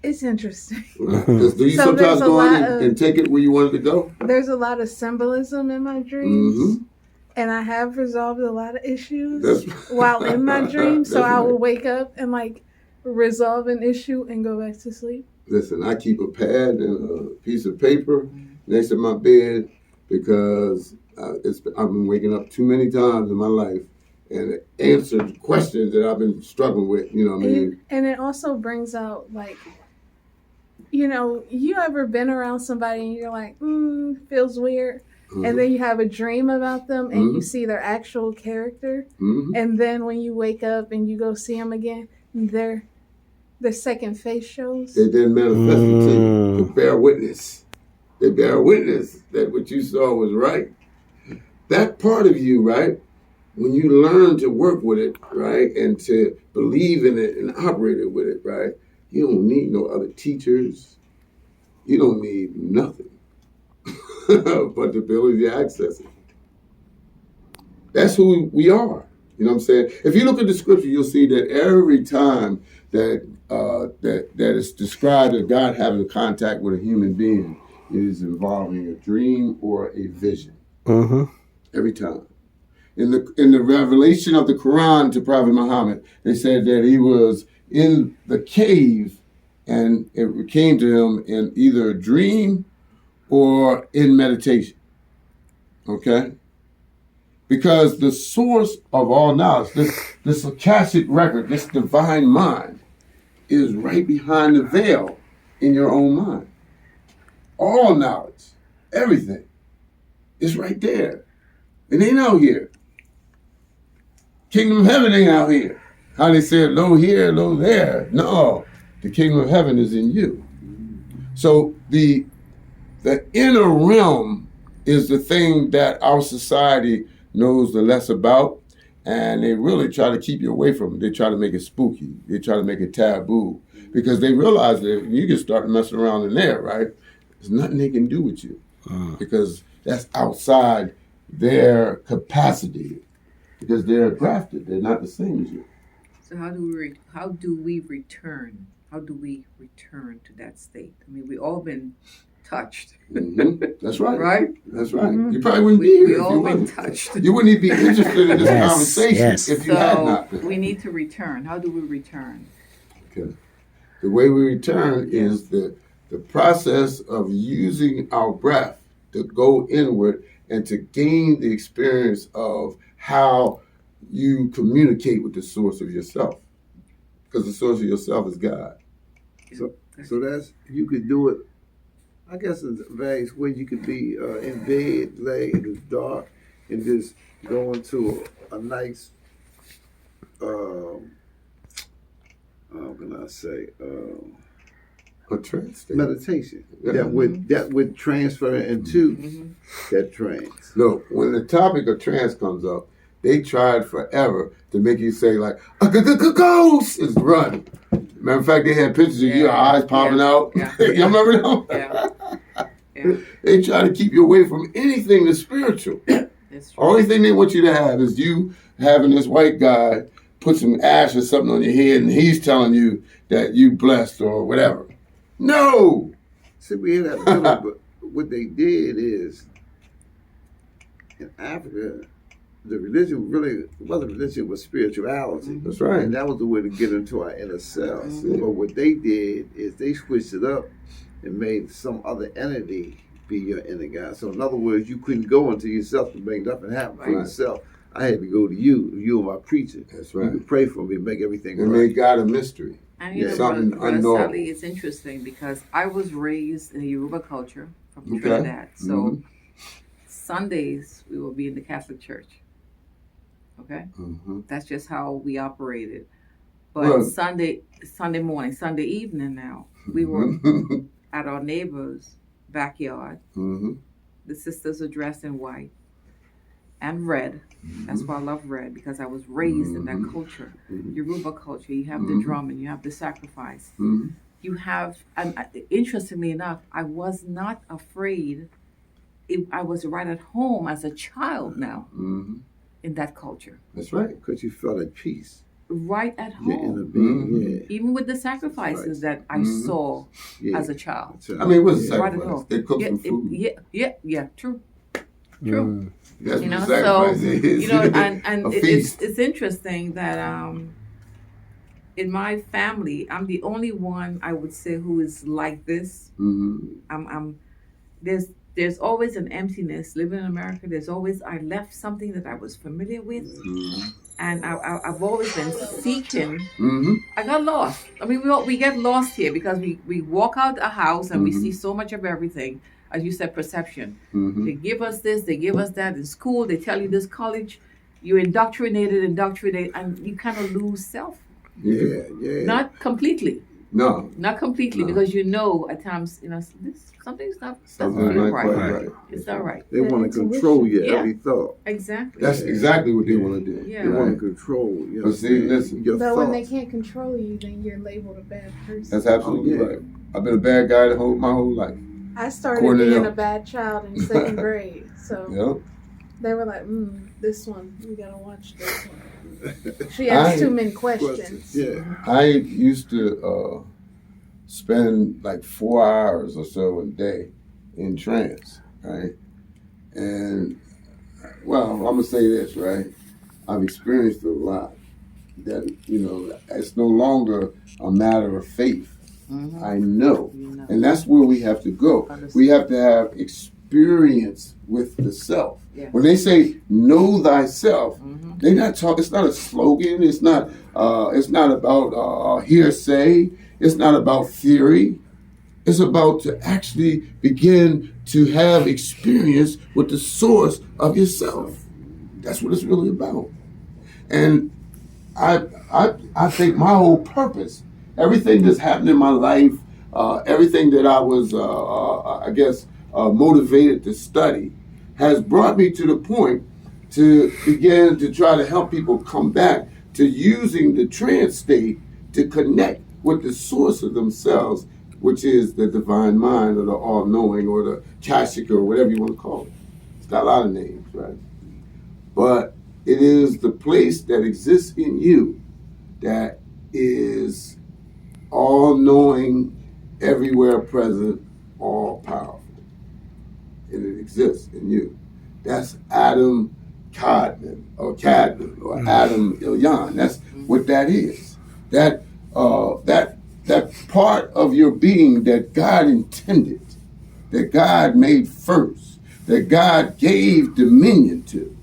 It's interesting. Do you sometimes go in and take it where you want it to go? There's a lot of symbolism in my dreams. Mm-hmm. And I have resolved a lot of issues while in my dream. So I will wake up and like resolve an issue and go back to sleep. Listen, I keep a pad and a piece of paper next to my bed because I've been waking up too many times in my life and answered questions that I've been struggling with, you know what I mean? And it also brings out, like, you know, you ever been around somebody and you're like, feels weird? Mm-hmm. And then you have a dream about them and you see their actual character. Mm-hmm. And then when you wake up and you go see them again, their second face shows. They then manifest to bear witness. They bear witness that what you saw was right. That part of you, right, when you learn to work with it, right, and to believe in it and operate it with it, right, you don't need no other teachers. You don't need nothing but the ability to access it. That's who we are. You know what I'm saying? If you look at the scripture, you'll see that every time that is described as God having contact with a human being, it is involving a dream or a vision. Mm-hmm. Every time. In the revelation of the Quran to Prophet Muhammad, they said that he was in the cave and it came to him in either a dream or in meditation. Okay? Because the source of all knowledge, this Akashic record, this divine mind, is right behind the veil in your own mind. All knowledge, everything, is right there. It ain't out here. Kingdom of heaven ain't out here. How they said, lo here, lo there. No, the kingdom of heaven is in you. So the inner realm is the thing that our society knows the less about. And they really try to keep you away from it. They try to make it spooky. They try to make it taboo because they realize that you can start messing around in there, right? There's nothing they can do with you because that's outside their capacity because they're grafted. They're not the same as you. So how do we return? How do we return to that state? I mean, we all been touched. That's right. Right? That's right. You probably wouldn't be here We if all you been wasn't. touched. You wouldn't even be interested in this conversation if you had So not been. we need to return. How do we return? Okay. The way we return is the process of using our breath to go inward and to gain the experience of how you communicate with the source of yourself. Because the source of yourself is God. So that's, you could do it, I guess in various ways. You could be in bed, lay in the dark, and just go into a nice, how can I say, A trance state. meditation Yeah. that would transfer into that trance. Look, when the topic of trance comes up, they tried forever to make you say like, a ghost is run. Matter of fact, they had pictures of your eyes popping out. Yeah. Y'all remember them? Yeah. They try to keep you away from anything that's spiritual. That's true. Only thing they want you to have is you having this white guy put some ash or something on your head and he's telling you that you blessed or whatever. No! See, we had that feeling, but what they did is, in Africa, the religion really wasn't religion, it was spirituality. That's right. And that was the way to get into our inner selves. But what they did is they switched it up and made some other entity be your inner guide. So in other words, you couldn't go into yourself to make nothing happen for yourself. I had to go to you. You were my preacher. That's You right. could pray for me, make everything They right. made God a mystery. And you know, Something Brother unknown. Sally, it's interesting because I was raised in a Yoruba culture from Okay. Trinidad. So Sundays we will be in the Catholic Church. Okay? That's just how we operated. But Well- Sunday morning, Sunday evening now, we were at our neighbor's backyard. The sisters are dressed in white and red. That's why I love red, because I was raised in that culture. Yoruba culture, you have the drumming, you have the sacrifice. You have, and interestingly enough, I was not afraid. I was right at home as a child now in that culture. That's right. Because you felt at peace. Right at Your inner home. being, Even with the sacrifices that I saw as a child. I mean, it was a Right at sacrifice. home. They cooked some food. True. True. That's You what know, the sacrifice so is. you know, and A feast. it's interesting that in my family, I'm the only one I would say who is like this. I'm there's always an emptiness living in America. There's always, I left something that I was familiar with, and I've always been seeking. I got lost. I mean, we get lost here because we walk out a house and we see so much of everything. As you said, perception. They give us this, they give us that. In school, they tell you this, college, you're indoctrinated, and you kind of lose self. Not completely. No. Not completely, because you know at times, something's not Something not right. quite right. It's not right. They want to control your every thought. Exactly. That's exactly what they want to do. Yeah. They want Right. to control your, But see, listen. your But thoughts. when they can't control you, then you're labeled a bad person. That's absolutely right. I've been a bad guy my whole life. I started According to being them. a bad child in second grade. So Yep. they were like, this one, we gotta watch this one. She asked too many questions. I used to spend like 4 hours or so a day in trance, right? And, well, I'm going to say this, right? I've experienced a lot that, it's no longer a matter of faith. I know. And that's where we have to go. We have to have experience with the self. Yeah. When they say know thyself, they're not talking. It's not a slogan. It's not about hearsay. It's not about theory. It's about to actually begin to have experience with the source of yourself. That's what it's really about. And I think my whole purpose, everything that's happened in my life, everything that I was, motivated to study, has brought me to the point to begin to try to help people come back to using the trance state to connect with the source of themselves, which is the divine mind or the all-knowing or the Kashika or whatever you want to call it. It's got a lot of names, right? But it is the place that exists in you that is all-knowing, everywhere present, all-powerful. And it exists in you. That's Adam Kadmon or Adam Ilyan. That's what that is. That part of your being that God intended, that God made first, that God gave dominion to.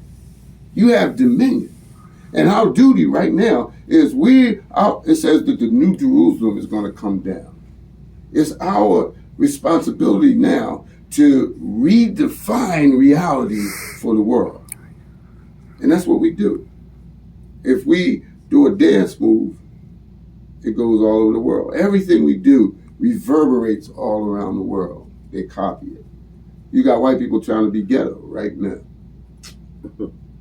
You have dominion. And our duty right now is it says that the New Jerusalem is going to come down. It's our responsibility now to redefine reality for the world. And that's what we do. If we do a dance move, it goes all over the world. Everything we do reverberates all around the world. They copy it. You got white people trying to be ghetto right now.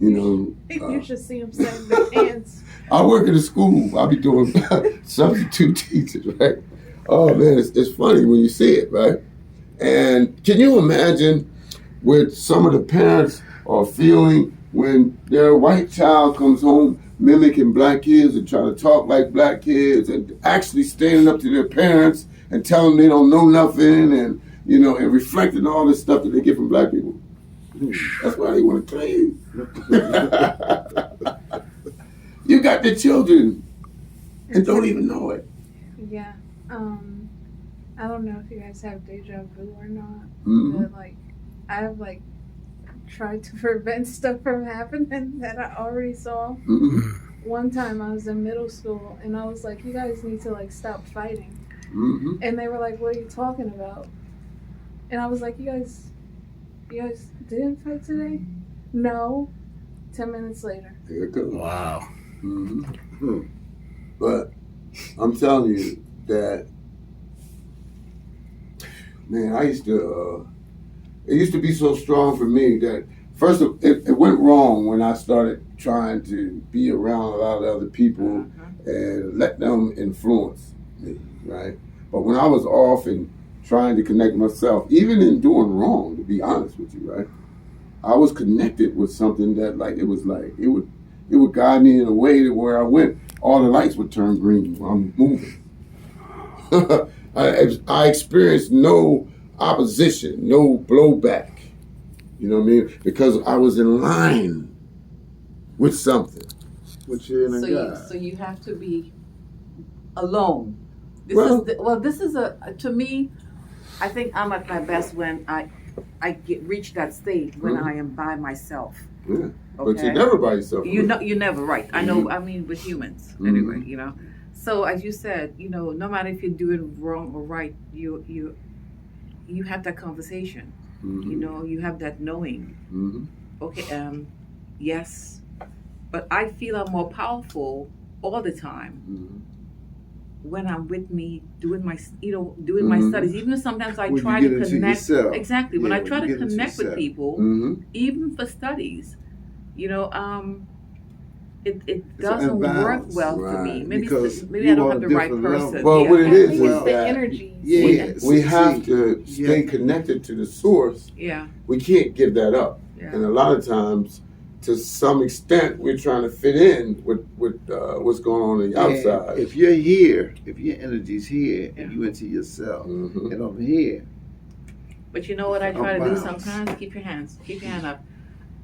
You know. You should see them setting their hands. I work in a school. I'll be doing substitute teachers, right? Oh man, it's funny when you see it, right? And can you imagine what some of the parents are feeling when their white child comes home mimicking black kids and trying to talk like black kids and actually standing up to their parents and telling them they don't know nothing and, you know, and reflecting all this stuff that they get from black people? That's why they want to kill you. You got the children and don't even know it. Yeah. I don't know if you guys have deja vu or not, but like I've like tried to prevent stuff from happening that I already saw. One time I was in middle school and I was like, you guys need to like stop fighting. And they were like, what are you talking about? And I was like, you guys didn't fight today? No. 10 minutes later. There it goes. Wow. But I'm telling you that, man, it used to be so strong for me that first it went wrong when I started trying to be around a lot of other people and let them influence me, right? But when I was off and trying to connect myself, even in doing wrong, to be honest with you, right? I was connected with something that it would guide me in a way to where I went, all the lights would turn green when I'm moving. I experienced no opposition, no blowback. You know what I mean? Because I was in line with something. So you have to be alone. This is to me, I think I'm at my best when I reach that state when I am by myself. Yeah. Okay? But you're never by yourself. You're never right. I know. I mean, with humans anyway. You know. So as you said, you know, no matter if you're doing wrong or right, you have that conversation. You know, you have that knowing. Okay. Yes, but I feel I'm more powerful all the time when I'm with me doing my studies. Even though sometimes I when try you to get into connect. yourself. Exactly. When I try to connect with people, Mm-hmm. even for studies, you know, it It's doesn't work unbalanced, well for right, me. Maybe because I don't you have the are right different level. person. Well, what it I is think it's the that energies. Yeah. we have to see, stay yeah. connected to the source. Yeah. We can't give that up. Yeah. And a lot of times, to some extent, we're trying to fit in with what's going on the outside. If you're here, if your energy's here and you into yourself, Mhm. and I'm here. But you know what I try to do Unbalanced. sometimes? Keep your hand up.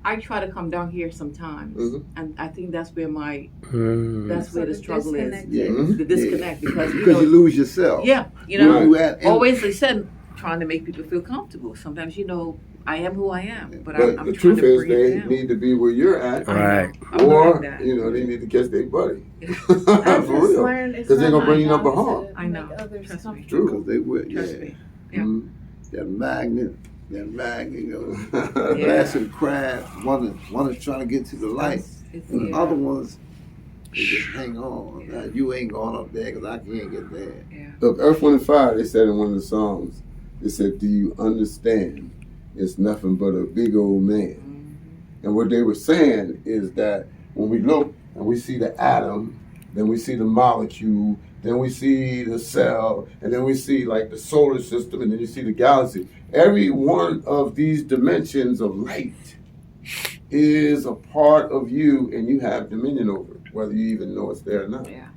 I try to come down here sometimes, and I think that's where that's where the struggle is. disconnect. Yeah. The disconnect because you Because know, you lose yourself. yeah, you know, Where you at in- always they said trying to make people feel comfortable. Sometimes you know I am who I am, but But I'm the trying truth to is, bring it they down. need to be where you're at, Right. I'm or like that. you know, they need to catch their buddy. I For just real. learned it's 'Cause they're not gonna bring you my number job harm. to I know. make others Trust me. comfortable. Because they would, Trust me. Yeah. Mhm. That magnet, you know, Yeah. glass and craft. One is trying to get to the light, It's, and the yeah. other ones, they just hang on. Now, you ain't going up there because I can't get there. Yeah. Look, Earth, Wind, and Fire, they said in one of the songs, they said, "Do you understand? It's nothing but a big old man." And what they were saying is that when we look and we see the atom, then we see the molecule, then we see the cell, and then we see like the solar system, and then you see the galaxy. Every one of these dimensions of light is a part of you, and you have dominion over it, whether you even know it's there or not. Yeah.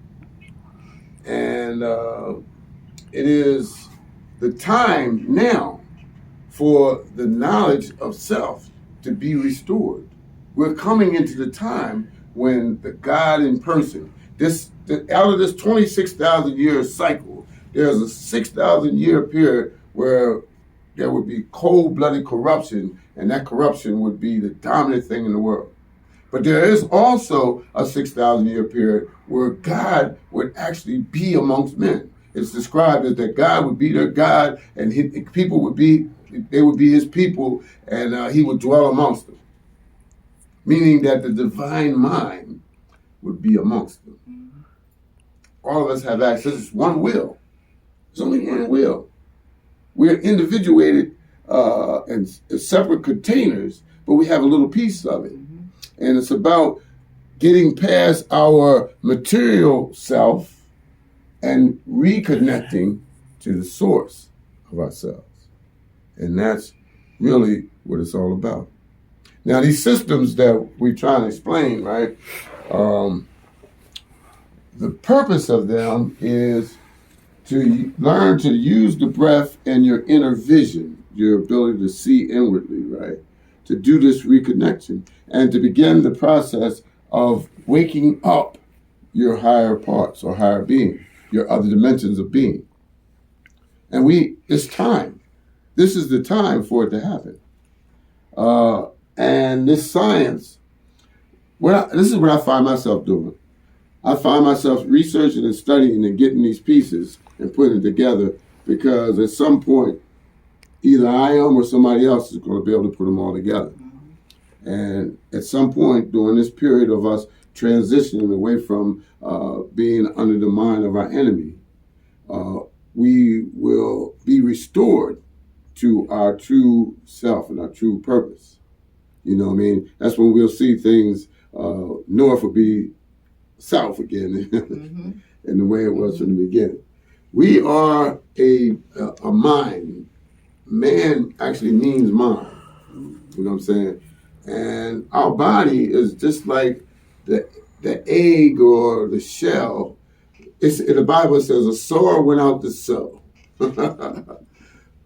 And it is the time now for the knowledge of self to be restored. We're coming into the time when the God in person, out of this 26,000 year cycle, there's a 6,000 year period where there would be cold-blooded corruption, and that corruption would be the dominant thing in the world. But there is also a 6,000 year period where God would actually be amongst men. It's described as that God would be their God, and people would be his people, and he would dwell amongst them. Meaning that the divine mind would be amongst them. All of us have access. It's one will. There's only one will. We're individuated in separate containers, but we have a little piece of it. And it's about getting past our material self and reconnecting to the source of ourselves. And that's really what it's all about. Now, these systems that we're trying to explain, right, the purpose of them is to learn to use the breath and your inner vision, your ability to see inwardly, right, to do this reconnection and to begin the process of waking up your higher parts or higher being, your other dimensions of being. And it's time. This is the time for it to happen. And this science, this is what I find myself doing. I find myself researching and studying and getting these pieces and putting it together because at some point, either I am or somebody else is going to be able to put them all together. And at some point during this period of us transitioning away from being under the mind of our enemy, we will be restored to our true self and our true purpose. You know what I mean? That's when we'll see things, north will be south again, in the way it was from the beginning. We are a mind. Man actually means mind. You know what I'm saying? And our body is just like the egg or the shell. In the Bible, it says a sower went out to sow.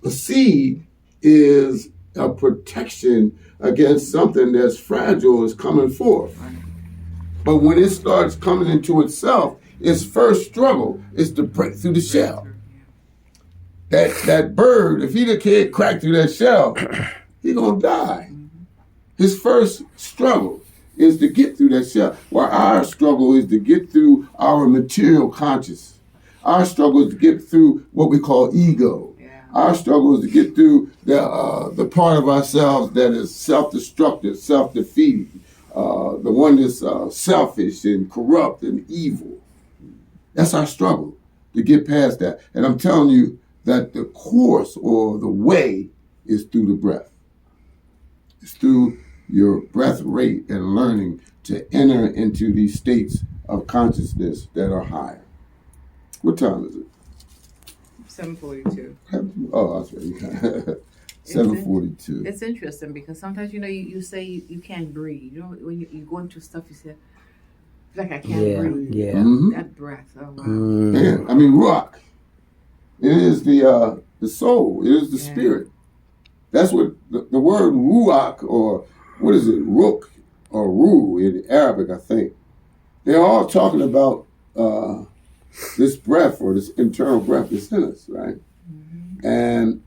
A seed is a protection against something that's fragile is coming forth. But when it starts coming into itself, its first struggle is to break through the shell. That bird, if he can't crack through that shell, he's gonna die. His first struggle is to get through that shell, while our struggle is to get through our material conscious. Our struggle is to get through what we call ego. Our struggle is to get through the part of ourselves that is self-destructive, self-defeating, the one that's selfish and corrupt and evil. That's our struggle, to get past that. And I'm telling you that the course or the way is through the breath. It's through your breath rate and learning to enter into these states of consciousness that are higher. What time is it? 7:42. Oh, that's right. 7:42. It's interesting because sometimes, you say you can't breathe. When you go into stuff, you say, like I can't breathe. Yeah. Mm-hmm. That breath. Oh, wow. Yeah, I mean, ruach. It is the soul. It is the spirit. That's what the word ruach, or what is it, ruk or ru in Arabic, I think. They're all talking about this breath or this internal breath that's in us, right? Mm-hmm. And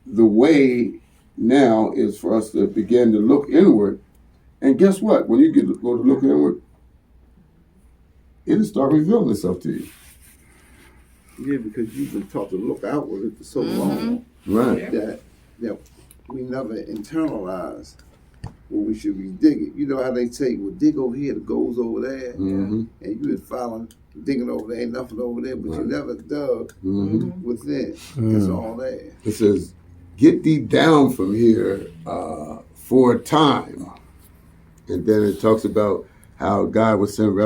the way now is for us to begin to look inward. And guess what? When you go to look inward, it'll start revealing itself to you. Yeah, because you've been taught to look outward for so long. Right. That we never internalize what we should be digging. You know how they say, well, dig over here, the gold's over there. Mm-hmm. And you've been digging over there, ain't nothing over there, but you never dug within. It's all there. It says, get thee down from here for a time. And then it talks about how God would send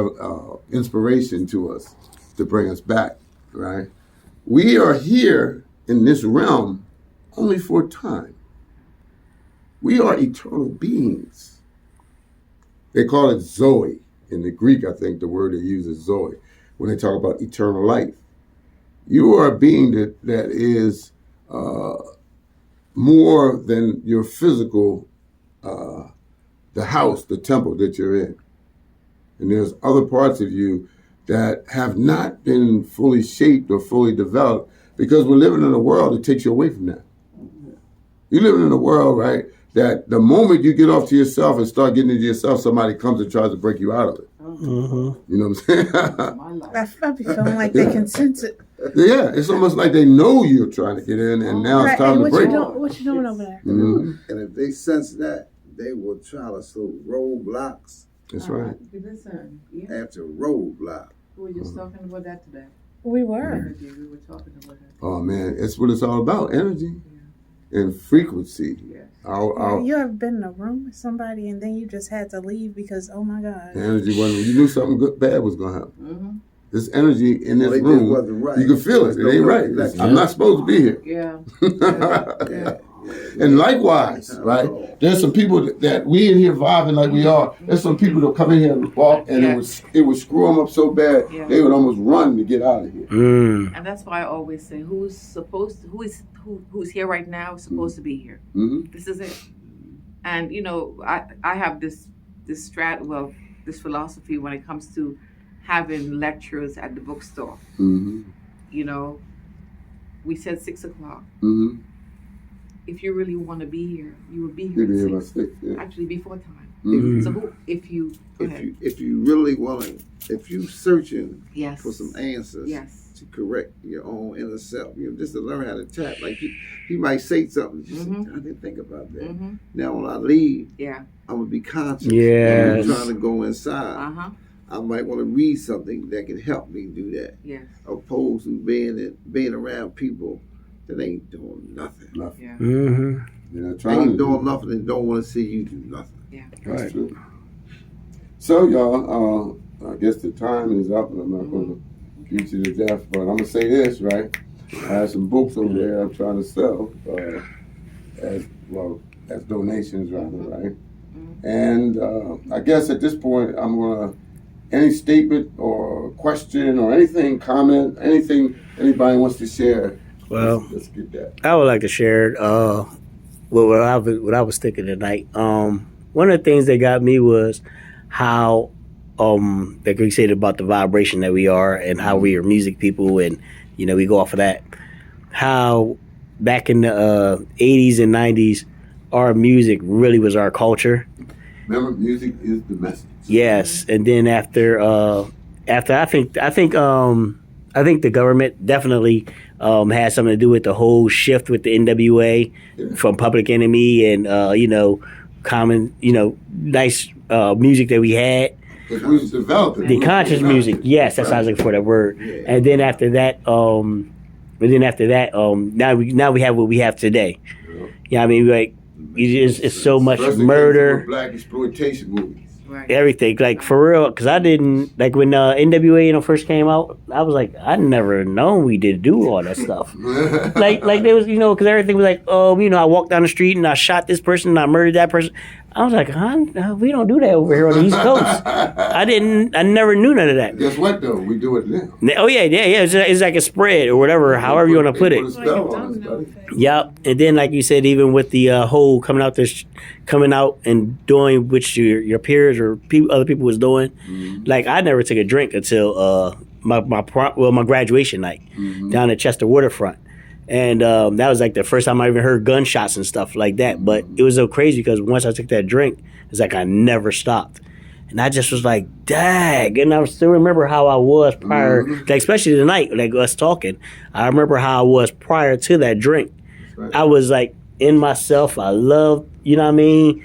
inspiration to us to bring us back, right? We are here in this realm only for time. We are eternal beings. They call it Zoe. In the Greek, I think the word they use is Zoe when they talk about eternal life. You are a being that is more than your physical, the house, the temple that you're in. And there's other parts of you that have not been fully shaped or fully developed because we're living in a world that takes you away from that. You're living in a world, right, that the moment you get off to yourself and start getting into yourself, somebody comes and tries to break you out of it. Mm-hmm. You know what I'm saying? I be feeling like they can sense it. Yeah, it's almost like they know you're trying to get in, and now it's time to break. What you doing over there? Mm-hmm. And if they sense that, they will try to throw roadblocks That's right. Listen, after roadblock. we were just talking about that today. We were. Energy, we were talking about that. Oh man, it's what it's all about: energy and frequency. Yes. You ever been in a room with somebody and then you just had to leave because, oh my God. The energy wasn't. You knew something bad was gonna happen. Mm-hmm. This energy in this Well, it just room, wasn't right. you can feel it. It ain't right. I'm not supposed to be here. Yeah. Yeah. And likewise, right? There's some people that we in here vibing like we are. There's some people that come in here and walk, and it would screw them up so bad they would almost run to get out of here. Mm. And that's why I always say, who's here right now is supposed to be here. Mm-hmm. This is it. And you know, I have this philosophy when it comes to having lectures at the bookstore. Mm-hmm. You know, we said 6 o'clock. Mm-hmm. If you really want to be here, you will be You'll be here here at by 6. 6, yeah. Actually, before time. Mm-hmm. So if you really want to, if you searching yes for some answers yes to correct your own inner self, you know, just to learn how to tap. Like you might say something, you say, I didn't think about that. mm-hmm. Now when I leave, yeah I'm gonna be conscious. Yes. I'm trying to go inside. uh-huh I might want to read something that can help me do that, yes opposed to being around people that ain't doing nothing. yeah Mm-hmm. They're not They trying to ain't do doing nothing and don't want to see you do nothing. That's Right. true. So, y'all, I guess the time is up, and I'm not going to beat you to death, but I'm going to say this, right? I have some books over there I'm trying to sell as donations, rather, right? And I guess at this point, I'm going to, any statement or question or anything, comment, anything anybody wants to share, Well, let's get that. I would like to share what I was thinking tonight. One of the things that got me was how like we said about the vibration that we are and how we are music people, and you know we go off of that. How back in the 80s and 90s, our music really was our culture. Remember, music is the message. Yes, and then after I think the government definitely had something to do with the whole shift with the NWA from Public Enemy and common nice music that we had. Because we was developing. The conscious music, yes, that's how I was looking for that word. And then after that, now we have what we have today. Yeah, I mean, like it's so much Especially murder, black exploitation movies. right everything, like for real. Because I didn't like when NWA first came out. I was like, I never known we did do all that stuff. like there was because everything was like, I walked down the street and I shot this person and I murdered that person. I was like, we don't do that over here on the East Coast. I never knew none of that. Guess what though? We do it now. Oh yeah. It's like a spread or whatever, however you want to put it. Put a spell on us, buddy. Yep. And then, like you said, even with the whole coming out and doing which your peers or other people was doing, like I never took a drink until my graduation night down at Chester Waterfront. And that was like the first time I even heard gunshots and stuff like that. But it was so crazy because once I took that drink, it's like I never stopped. And I just was like, dang. And I still remember how I was prior, like especially tonight, like us talking. I remember how I was prior to that drink. Right. I was like in myself. I loved, you know what I mean?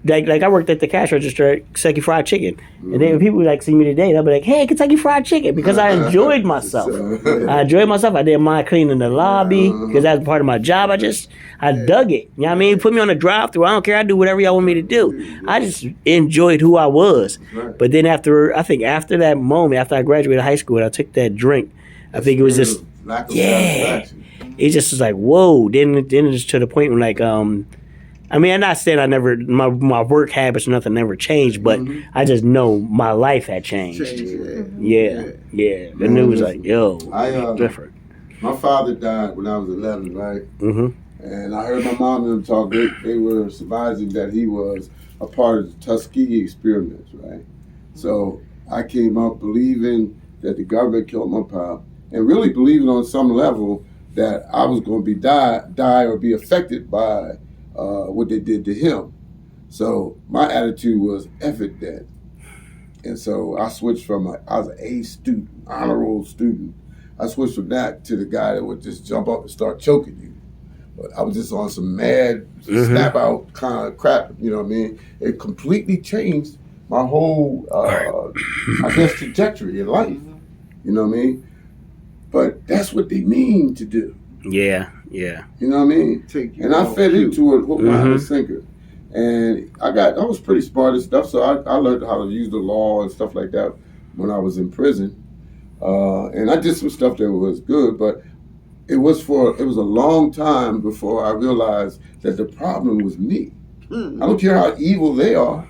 like I worked at the cash register at Kentucky Fried Chicken, and then people like see me today, they'll be like, "Hey, Kentucky Fried Chicken," because I enjoyed myself. I enjoyed myself. I didn't mind cleaning the lobby because that's part of my job. I dug it. You know what I mean? Put me on the drive-through. I don't care. I do whatever y'all want me to do. I just enjoyed who I was. But then after that moment, after I graduated high school and I took that drink, I think it was just it just was like, whoa. Then it just to the point where like I mean, I'm not saying I never my work habits or nothing never changed, but I just know my life had changed. Yeah. And it was like, yo, different. My father died when I was 11, right? And I heard my mom and them talk. They were surmising that he was a part of the Tuskegee experiments, right? So I came up believing that the government killed my pop, and really believing on some level that I was going to be die or be affected by what they did to him. So my attitude was F it then. And so I switched from I was an A student, honor roll student. I switched from that to the guy that would just jump up and start choking you. But I was just on some mad snap out kind of crap, you know what I mean? It completely changed my whole, I guess, trajectory in life, you know what I mean? But that's what they mean to do. Yeah. You know what I mean? And I fed into it, hook, line, and sinker. And I was pretty smart and stuff, so I learned how to use the law and stuff like that when I was in prison. And I did some stuff that was good, but it was a long time before I realized that the problem was me. I don't care how evil they are.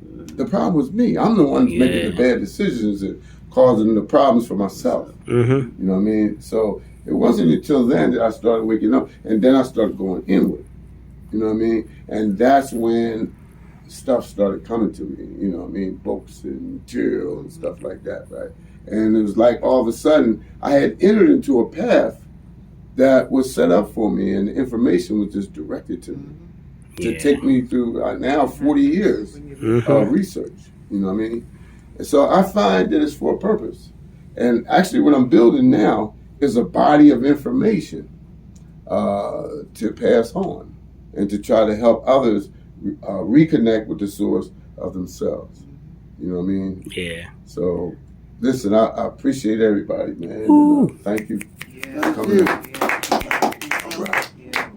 The problem was me. I'm the one making the bad decisions and causing the problems for myself. You know what I mean? So it wasn't until then that I started waking up, and then I started going inward. You know what I mean? And that's when stuff started coming to me, you know what I mean? Books and material and stuff like that, right? And it was like all of a sudden I had entered into a path that was set up for me, and the information was just directed to me to take me through now 40 years of research, you know what I mean? And so I find that it's for a purpose. And actually what I'm building now is a body of information to pass on and to try to help others reconnect with the source of themselves. You know what I mean? Yeah. So, listen, I appreciate everybody, man. And, thank you for coming in.